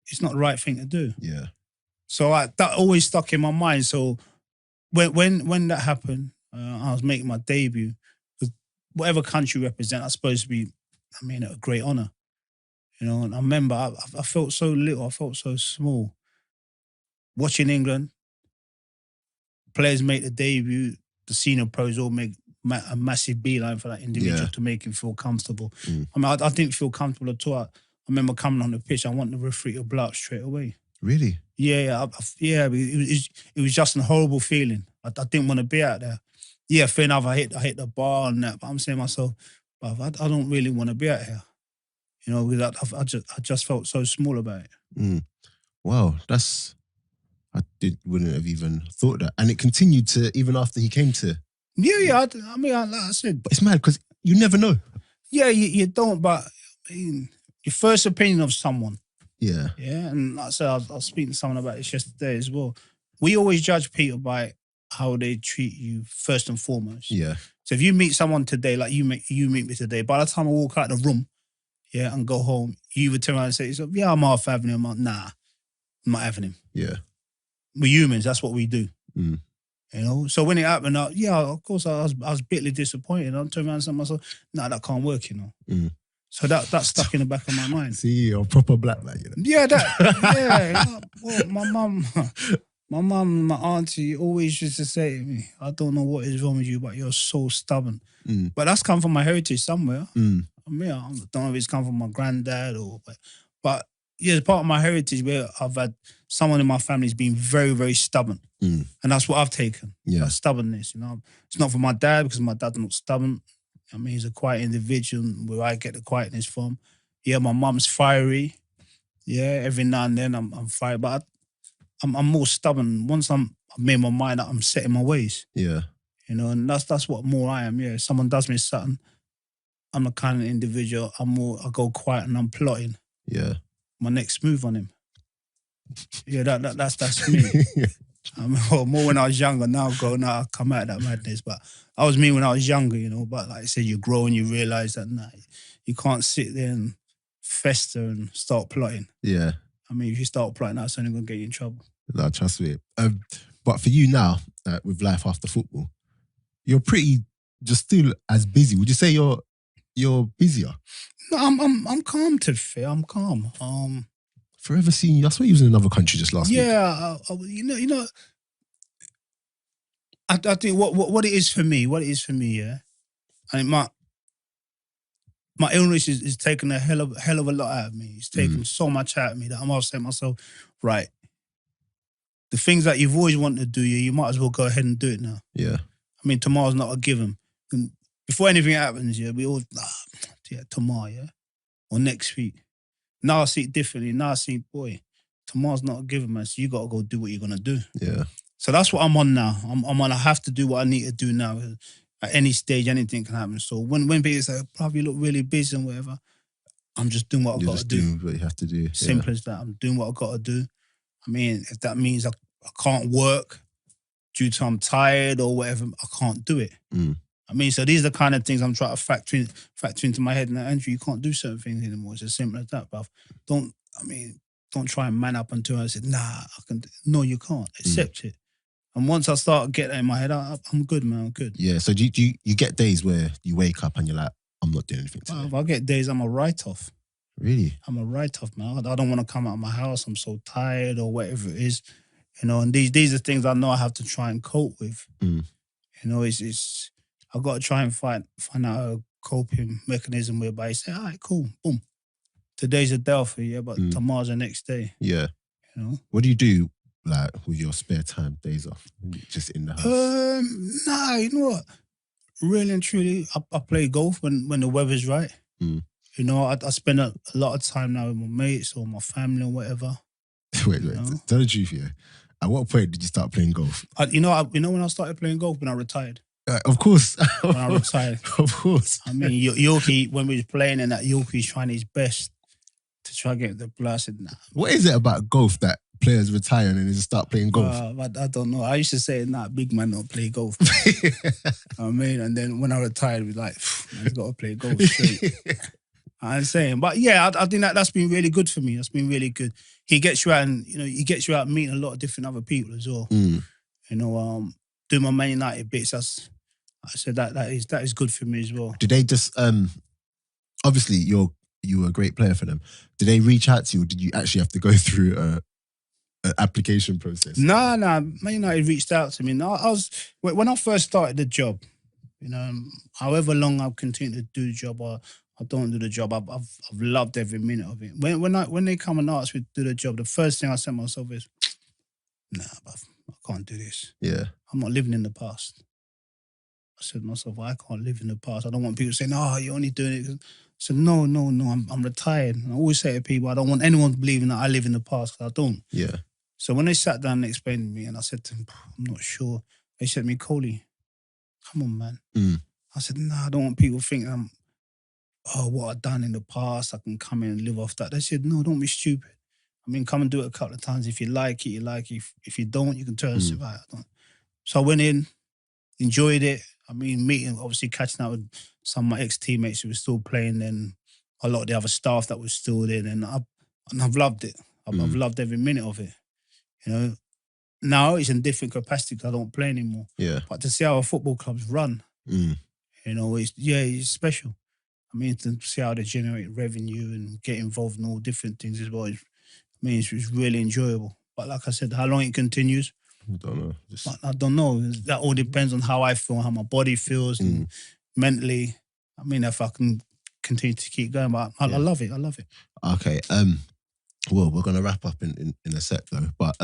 It's not the right thing to do. Yeah. So that always stuck in my mind. So when that happened, I was making my debut. Whatever country you represent, I'm supposed to be, I mean, a great honour. You know, and I remember I felt so little, I felt so small. Watching England, players make the debut, the senior pros all make a massive beeline for that individual to make him feel comfortable. I mean, I didn't feel comfortable at all. I remember coming on the pitch, I want the referee to blow up straight away. Really? Yeah. It was just a horrible feeling. I didn't want to be out there. Yeah, fair enough, I hit the bar and that, but I'm saying to myself, I don't really want to be out here. You know, because I just felt so small about it. Wow, wouldn't have even thought that. And it continued to, even after he came to... Yeah, I mean, like I said... But it's mad, because you never know. Yeah, you don't, but I mean, your first opinion of someone. Yeah. Yeah, and like I said, I was speaking to someone about this yesterday as well. We always judge people by how they treat you first and foremost. Yeah. So if you meet someone today, like you meet me today, by the time I walk out the room, and go home, you would turn around and say, yeah, I'm half having him. I'm like, nah, I'm not having him. Yeah. We're humans, that's what we do. You know? So when it happened, of course, I was bitterly disappointed. I turned around and said to myself, nah, that can't work, you know? So that stuck in the back of my mind. See, you're a proper black man, you know? Yeah, well, my mum and my auntie always used to say to me, I don't know what is wrong with you, but you're so stubborn. But that's come from my heritage somewhere. I mean, I don't know if it's come from my granddad but yeah, it's part of my heritage where I've had someone in my family's been very, very stubborn. And that's what I've taken. Yeah. That stubbornness, you know. It's not from my dad because my dad's not stubborn. I mean, he's a quiet individual where I get the quietness from. Yeah, my mum's fiery. Yeah, every now and then I'm fiery, but I'm more stubborn. Once I've made my mind up, I'm set in my ways. Yeah. You know, and that's what more I am. Yeah, if someone does me something, I'm the kind of individual, I go quiet and I'm plotting. Yeah. My next move on him. Yeah, that's me. More when I was younger. Now I come out of that madness. But I was me when I was younger, you know. But like I said, you grow and you realise that you can't sit there and fester and start plotting. Yeah. I mean, if you start plotting, that's only going to get you in trouble. No, trust me. But for you now, with life after football, you're pretty just still as busy. Would you say you're busier? No, I'm calm to fair. I'm calm. Forever seeing you. I swear you was in another country just last week. Yeah, you know. I think what it is for me, yeah. I mean, my illness is taking a hell of a lot out of me. It's taken so much out of me that I'm always saying to myself, right, the things that you've always wanted to do, you might as well go ahead and do it now. Yeah. I mean, tomorrow's not a given. And before anything happens, we all, tomorrow, or next week. Now I see it differently. Now I see, boy, tomorrow's not a given, man. So you got to go do what you're going to do. Yeah. So that's what I'm on now. I'm on, I have to do what I need to do now. At any stage, anything can happen. So when people say, probably look really busy and whatever, I'm just doing what I've You're got to just do. doing what you have to do. Simple as that. I'm doing what I've got to do. I mean, if that means I can't work due to I'm tired or whatever, I can't do it. I mean, so these are the kind of things I'm trying to factor into my head. And Andrew, you can't do certain things anymore. It's as simple as that, bruv. Don't try and man up until I said, nah, I can. No, you can't. Accept it. And once I start getting that in my head, I'm good, man. I'm good. Yeah. So do you get days where you wake up and you're like, I'm not doing anything today? If I get days, I'm a write-off. Really? I'm a write-off, man. I don't want to come out of my house. I'm so tired or whatever it is. You know, and these are things I know I have to try and cope with. You know, it's I've got to try and find out a coping mechanism whereby you say, all right, cool, boom. Today's a day off for you, but tomorrow's the next day. Yeah. You know? What do you do like with your spare time, days off? Just in the house? Nah, you know what? Really and truly, I play golf when the weather's right. You know, I spend a lot of time now with my mates or my family or whatever. Wait. Tell the truth, yeah. At what point did you start playing golf? You know when I started playing golf? When I retired. Of course. When I retired. Of course. I mean, Yorkie, when we was playing and that Yorkie's trying his best to try to get the ball, I said, nah. What is it about golf that players retire and then they just start playing golf? I don't know. I used to say, nah, big man don't play golf. I mean, and then when I retired, we was like, man's got to play golf straight. I'm saying, but yeah, I think that's been really good for me. That's been really good. He gets you out, and he gets you out meeting a lot of different other people as well. You know, doing my Man United bits. I said that is good for me as well. Did they just obviously you were a great player for them. Did they reach out to you, or did you actually have to go through an application process? Nah. Man United reached out to me. No, when I first started the job. You know, however long I've continued to do the job, I don't do the job. I've loved every minute of it. When they come and ask me to do the job, the first thing I say to myself is, nah, bruv, I can't do this. Yeah. I'm not living in the past. I said to myself, I can't live in the past. I don't want people saying, oh, you're only doing it. I said, no, I'm retired. And I always say to people, I don't want anyone believing that I live in the past, because I don't. Yeah. So when they sat down and explained to me, and I said to them, I'm not sure. They said to me, Coley, come on, man. I said, nah, I don't want people thinking what I've done in the past, I can come in and live off that. They said, no, don't be stupid. I mean, come and do it a couple of times. If you like it, you like it. If you don't, you can turn and sit back. So I went in, enjoyed it. I mean, obviously catching up with some of my ex-teammates who were still playing, and a lot of the other staff that was still there. And I've loved it. I've loved every minute of it. You know, now it's in different capacity because I don't play anymore. Yeah. But to see how football clubs run, you know, it's special. I mean, to see how they generate revenue and get involved in all different things as well. It's really enjoyable. But like I said, how long it continues, I don't know. I don't know. That all depends on how I feel, how my body feels, and mentally. I mean, if I can continue to keep going, but I love it. I love it. Okay. Well, we're gonna wrap up in a sec though. But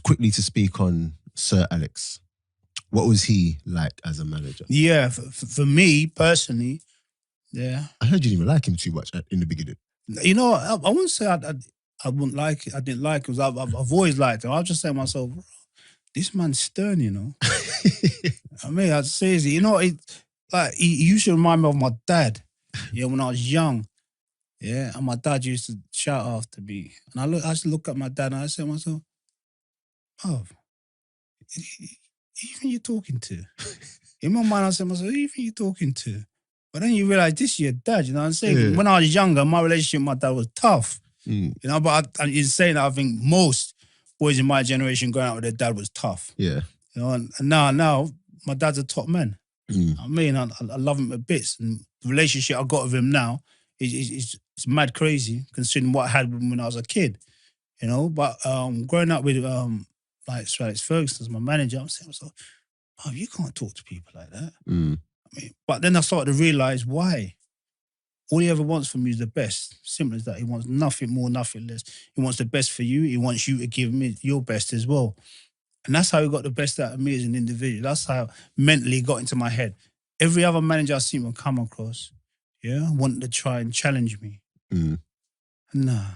quickly to speak on Sir Alex. What was he like as a manager? Yeah, for me personally, yeah. I heard you didn't even like him too much in the beginning. You know, I wouldn't say I wouldn't like it. I didn't like it because I've always liked him. I'll just say to myself, this man's stern, you know. I mean, I'd say, you know, he used to remind me of my dad. Yeah, when I was young. Yeah, and my dad used to shout after me. And I used to look at my dad and I said to myself, oh, even you talking to? In my mind, I said to myself, even you talking to? But then you realize this is your dad, you know what I'm saying? Yeah. When I was younger, my relationship with my dad was tough. You know, but in saying that, I think most boys in my generation going out with their dad was tough. Yeah. You know, and now my dad's a top man. I mean, I love him to bits. And the relationship I got with him now is mad crazy, considering what I had with him when I was a kid. You know, but growing up with like Sir Alex Ferguson as my manager, I'm saying to myself, oh, you can't talk to people like that. I mean, but then I started to realise why. All he ever wants from you is the best. Simple as that. He wants nothing more, nothing less. He wants the best for you. He wants you to give him your best as well. And that's how he got the best out of me as an individual. That's how mentally got into my head. Every other manager I see him come across, wanted to try and challenge me. Nah,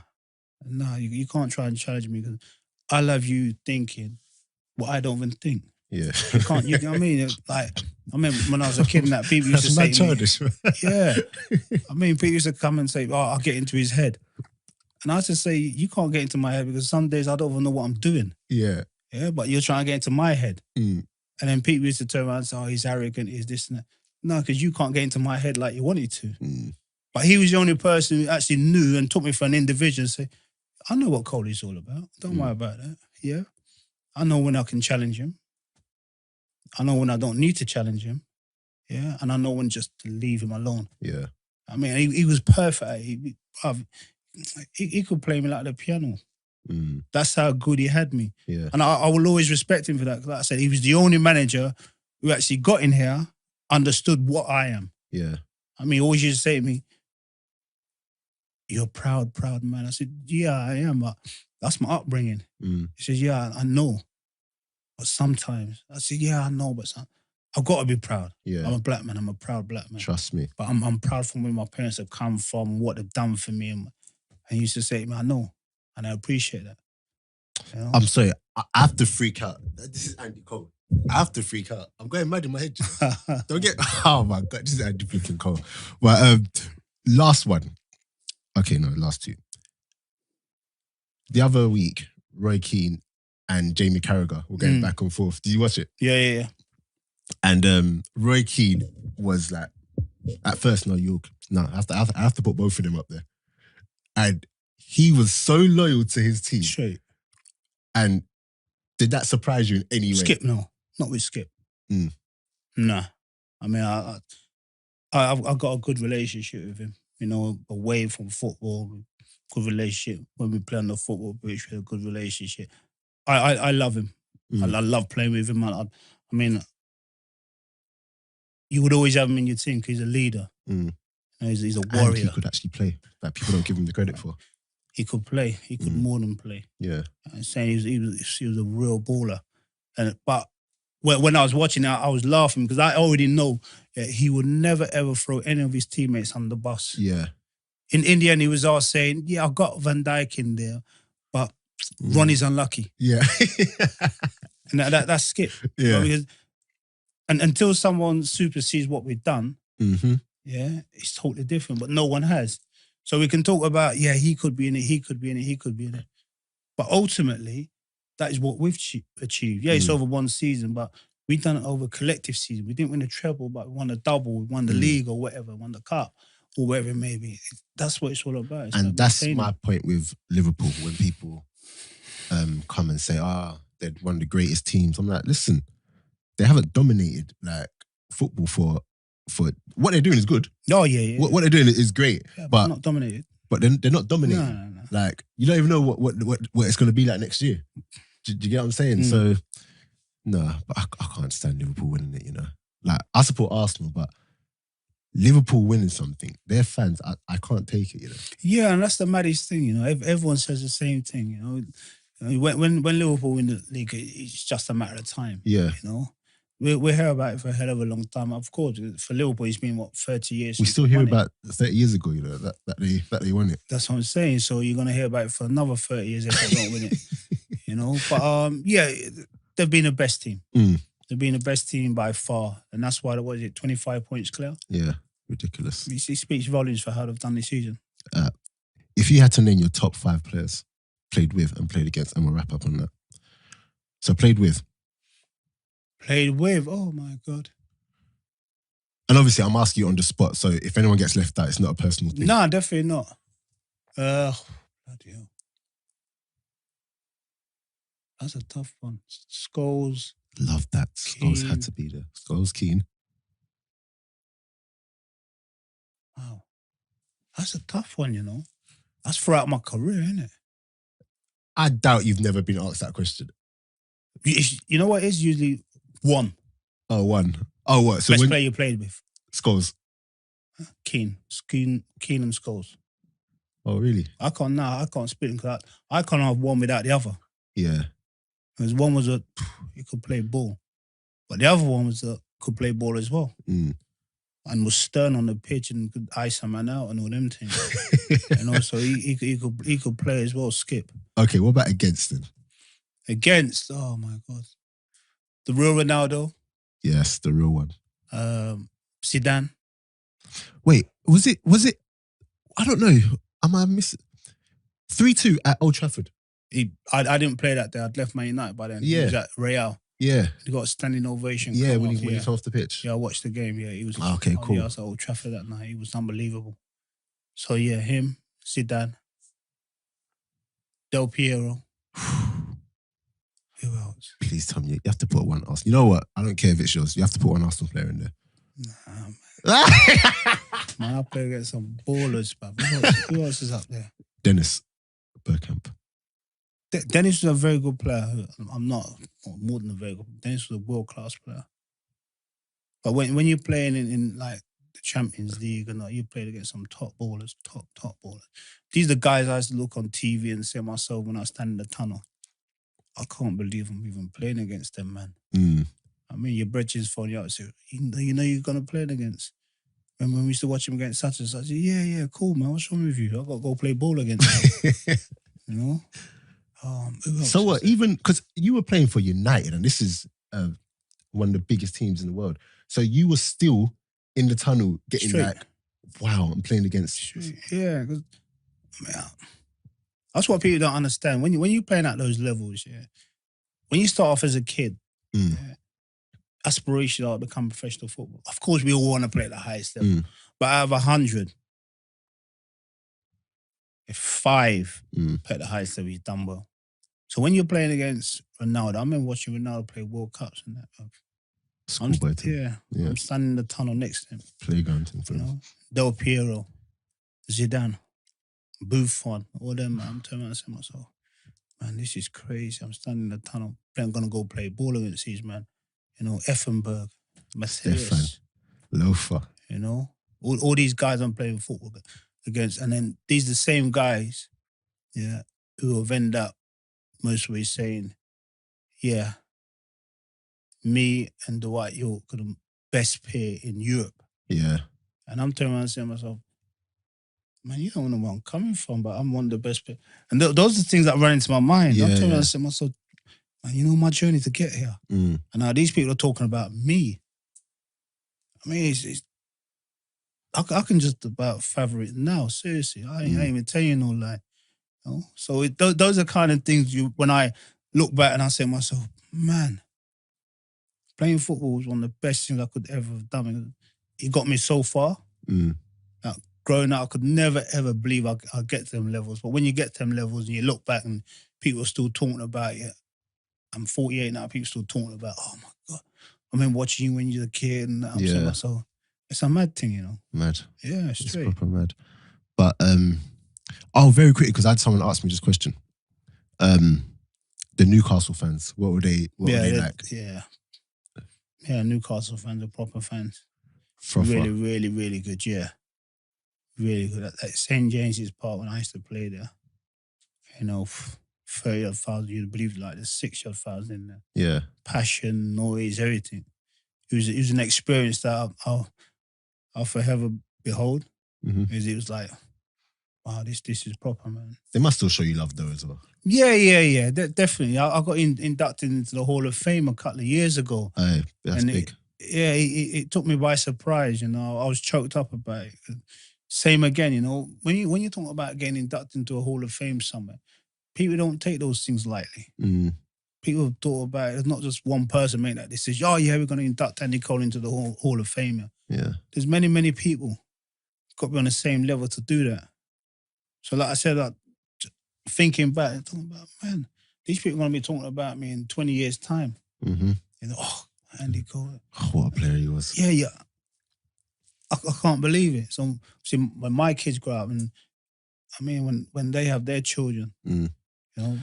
you can't try and challenge me because I love you thinking what I don't even think. Yeah. You can't. You know what I mean? Like, I mean, when I was a kid, and that people used to say, to me, yeah. I mean, people used to come and say, "Oh, I'll get into his head," and I used to say, "You can't get into my head because some days I don't even know what I'm doing." Yeah. Yeah, but you're trying to get into my head, Mm. and then people used to turn around and say, "Oh, he's arrogant, he's this and that." No, because you can't get into my head like you wanted to. Mm. But he was the only person who actually knew and took me for an individual and say, I know what Coley's all about. Don't worry about that. Yeah. I know when I can challenge him. I know when I don't need to challenge him. Yeah. And I know when just to leave him alone. Yeah. I mean, he was perfect. He could play me like the piano. Mm. That's how good he had me. Yeah. And I will always respect him for that. Like I said, he was the only manager who actually got in here, understood what I am. Yeah. I mean, he always used to say to me, "You're proud man." I said, "Yeah, I am, but that's my upbringing." Mm. He says, "Yeah, I know, but sometimes." I said, "Yeah, I know, but I've got to be proud. Yeah. I'm a black man. I'm a proud black man. Trust me. But I'm proud from where my parents have come from, what they've done for me." And he used to say to me, "I know, and I appreciate that." You know? I'm sorry. I have to freak out. This is Andy Cole. I have to freak out. I'm going mad in my head. Don't get. Oh my God, this is Andy freaking Cole. But last one. Okay, no, last two. The other week, Roy Keane and Jamie Carragher were going back and forth. Did you watch it? Yeah. And Roy Keane was like, at first, no, I have to put both of them up there. And he was so loyal to his team. Straight. And did that surprise you in any way? Skip, no. Not with Skip. Nah. I mean, I've got a good relationship with him. You know, away from football, good relationship. When we play on the football pitch, we have a good relationship. I love him. I love playing with him. I mean, you would always have him in your team because he's a leader. You know, he's a warrior. And he could actually play. Like, people don't give him the credit for. He could play. He could more than play. Yeah. I'm saying he was a real baller. But when I was watching it, I was laughing because I already know that he would never ever throw any of his teammates on the bus. Yeah. In the end, he was all saying, "Yeah, I've got Van Dijk in there, but Ronnie's unlucky." Yeah. And that's Skip. Yeah. Because, and until someone supersedes what we've done, yeah, it's totally different. But no one has. So we can talk about, yeah, he could be in it, he could be in it, he could be in it. But ultimately, that is what we've achieved. Yeah, it's over one season, but we've done it over a collective season. We didn't win a treble, but we won a double, we won the league or whatever, won the cup or whatever it may be. That's what it's all about. It's and like that's maintaining. my point with Liverpool when people come and say, they're one of the greatest teams. I'm like, listen, they haven't dominated like football for what they're doing is good. Oh, yeah. What they're doing is great. Yeah, but not dominated. But they're not dominating. No. Like, you don't even know what it's going to be like next year. Do you get what I'm saying? So, no, but I can't stand Liverpool winning it, you know. Like, I support Arsenal, but Liverpool winning something, their fans, I can't take it, you know. Yeah, and that's the maddest thing, you know. Everyone says the same thing, you know. When Liverpool win the league, it's just a matter of time. Yeah. You know. We hear about it for a hell of a long time. Of course, for Liverpool, it's been, 30 years? We still hear about 30 years ago, you know, that they won it. That's what I'm saying. So you're going to hear about it for another 30 years if they don't win it, you know. But, yeah, they've been the best team. They've been the best team by far. And that's why, 25 points clear? Yeah, ridiculous. It speaks volumes for how they've done this season. If you had to name your top 5 players played with and played against, and we'll wrap up on that. So played with. Oh my God. And obviously I'm asking you on the spot, so if anyone gets left out, it's not a personal thing. No, definitely not. Bloody hell. That's a tough one. Scholes. Love that. Scholes had to be there. Scholes, Keane. Wow. That's a tough one, you know. That's throughout my career, isn't it? I doubt you've never been asked that question. You know what? It's usually one. Oh, one. Oh, what? So best player you played with? Scholes. Keane and Scholes. Oh, really? I can't split them because I can't have one without the other. Yeah. Because one was he could play ball. But the other one was could play ball as well. And was stern on the pitch and could ice a man out and all them things. You know, so he could play as well, Skip. Okay, what about against then? Against, oh my God. The real Ronaldo. Yes, the real one. Zidane. Wait, was it? I don't know. Am I missing? 3-2 at Old Trafford. I didn't play that day. I'd left Man United by then. Yeah. He was at Real. Yeah. He got a standing ovation. Yeah, when off, he was off the pitch. Yeah, I watched the game. Yeah, he was. Okay, cool. Yeah, I was at Old Trafford that night. He was unbelievable. So yeah, him, Zidane, Del Piero. Who else? Please tell me you have to put one Arsenal. You know what? I don't care if it's yours. You have to put one Arsenal player in there. Nah, man, I play against some ballers, but who else is up there? Dennis Bergkamp. Dennis was a very good player. I'm not more than a very good. Dennis was a world class player. But when you're playing in like the Champions League and you played against some top ballers, top ballers. These are the guys I used to look on TV and say to myself when I stand in the tunnel, I can't believe I'm even playing against them, man. I mean, your brethrens phone you out and say, you know you're going to play against. And when we used to watch him against such and such, I said, yeah, cool, man. What's wrong with you? I've got to go play ball against them. You know? So what? Even because you were playing for United, and this is one of the biggest teams in the world. So you were still in the tunnel getting Straight. like, wow, I'm playing against. Straight. Yeah, because that's what people don't understand. When you're playing at those levels, yeah, when you start off as a kid, aspiration are to become professional football. Of course, we all want to play at the highest level, but out of 100, if 5 play at the highest level, you've done well. So when you're playing against Ronaldo, I remember watching Ronaldo play World Cups and that. I'm standing in the tunnel next to him. Playground thing for him. Del Piero, Zidane, Buffon, all them, man. I'm turning around and saying to myself, man, this is crazy. I'm standing in the tunnel. I'm going to go play ball against these, man. You know, Effenberg, Mercedes. Loafer. You know, all these guys I'm playing football against. And then these are the same guys, yeah, who have ended up most ways saying, yeah, me and Dwight York are the best pair in Europe. Yeah. And I'm turning around and saying to myself, man, you don't know where I'm coming from, but I'm one of the best players. And those are the things that run into my mind. I'm turning around and saying to myself, man, you know my journey to get here. And now these people are talking about me. I mean, I can just about fathom it now, seriously. I ain't even telling you no lie. You know? So those are kind of things when I look back and I say to myself, man, playing football was one of the best things I could ever have done. It got me so far. Like, growing up, I could never, ever believe I'll get to them levels. But when you get to them levels and you look back and people are still talking about it, I'm 48 now, people still talking about, oh my God, I remember watching you when you were a kid and I'm saying to myself, it's a mad thing, you know? Mad. Yeah, it's straight. proper mad. But, very quickly, because I had someone ask me this question. The Newcastle fans, what were they like? Yeah, Newcastle fans are proper fans. Proper. Really, really, really good, yeah. Really good. At St. James's Park, when I used to play there, you know, 30,000, you'd believe like there's 60,000 in there. Yeah. Passion, noise, everything. It was an experience that I'll forever behold. Because it was like, wow, this is proper, man. They must still show you love though as well. Yeah. Definitely. I got inducted into the Hall of Fame a couple of years ago. Aye, that's big. It took me by surprise, you know. I was choked up about it. Same again, you know. When you talk about getting inducted into a Hall of Fame somewhere, people don't take those things lightly. People have thought about it. It's not just one person making that decision. Oh, yeah, we're going to induct Andy Cole into the Hall of Fame. Yeah. There's many, many people got to be on the same level to do that. So like I said, like, thinking back, talking about, man, these people are going to be talking about me in 20 years' time. You know, oh, Andy Cole. Oh, what a player he was. Yeah. I can't believe it. So, see, when my kids grow up, and I mean, when they have their children, you know.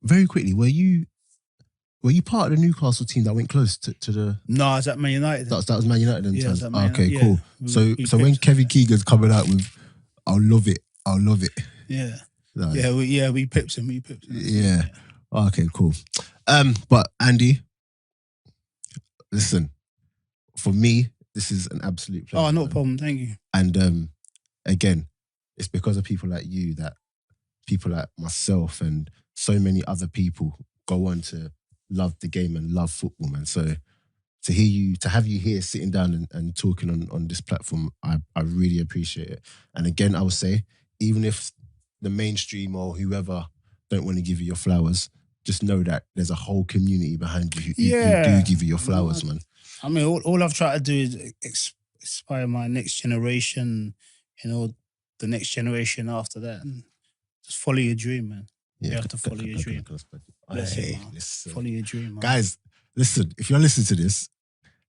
Very quickly, were you part of the Newcastle team that went close to the? No, I was at Man United. That was Man United then. Yeah, okay, cool. So when Kevin Keegan's coming out with, I'll love it. Yeah. Like, we pipped him. Yeah. Okay, cool. But Andy, listen, for me, this is an absolute pleasure. Oh, no problem. Thank you. And again, it's because of people like you that people like myself and so many other people go on to love the game and love football, man. So to have you here sitting down and talking on this platform, I really appreciate it. And again, I would say, even if the mainstream or whoever don't want to give you your flowers, just know that there's a whole community behind you who do give you your flowers, man. I mean, all I've tried to do is inspire my next generation, the next generation after that. And just follow your dream, man. You have to follow your dream. Follow your dream, man. Guys, listen, if you're listening to this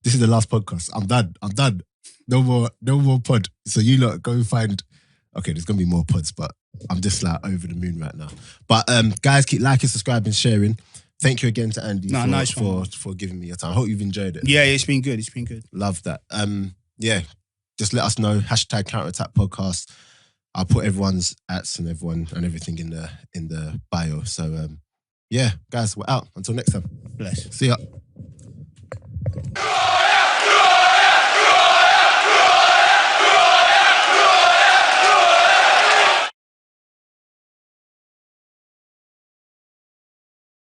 is the last podcast. I'm done. No more pod. So you lot go find... Okay, there's going to be more pods, but I'm just like over the moon right now. But guys, keep liking, subscribing, sharing. Thank you again to Andy for giving me your time. I hope you've enjoyed it. Yeah, it's been good. Love that. Just let us know. #CounterAttack Podcast. I'll put everyone's ats and everything in the bio. So guys, we're out. Until next time. Bless. See ya.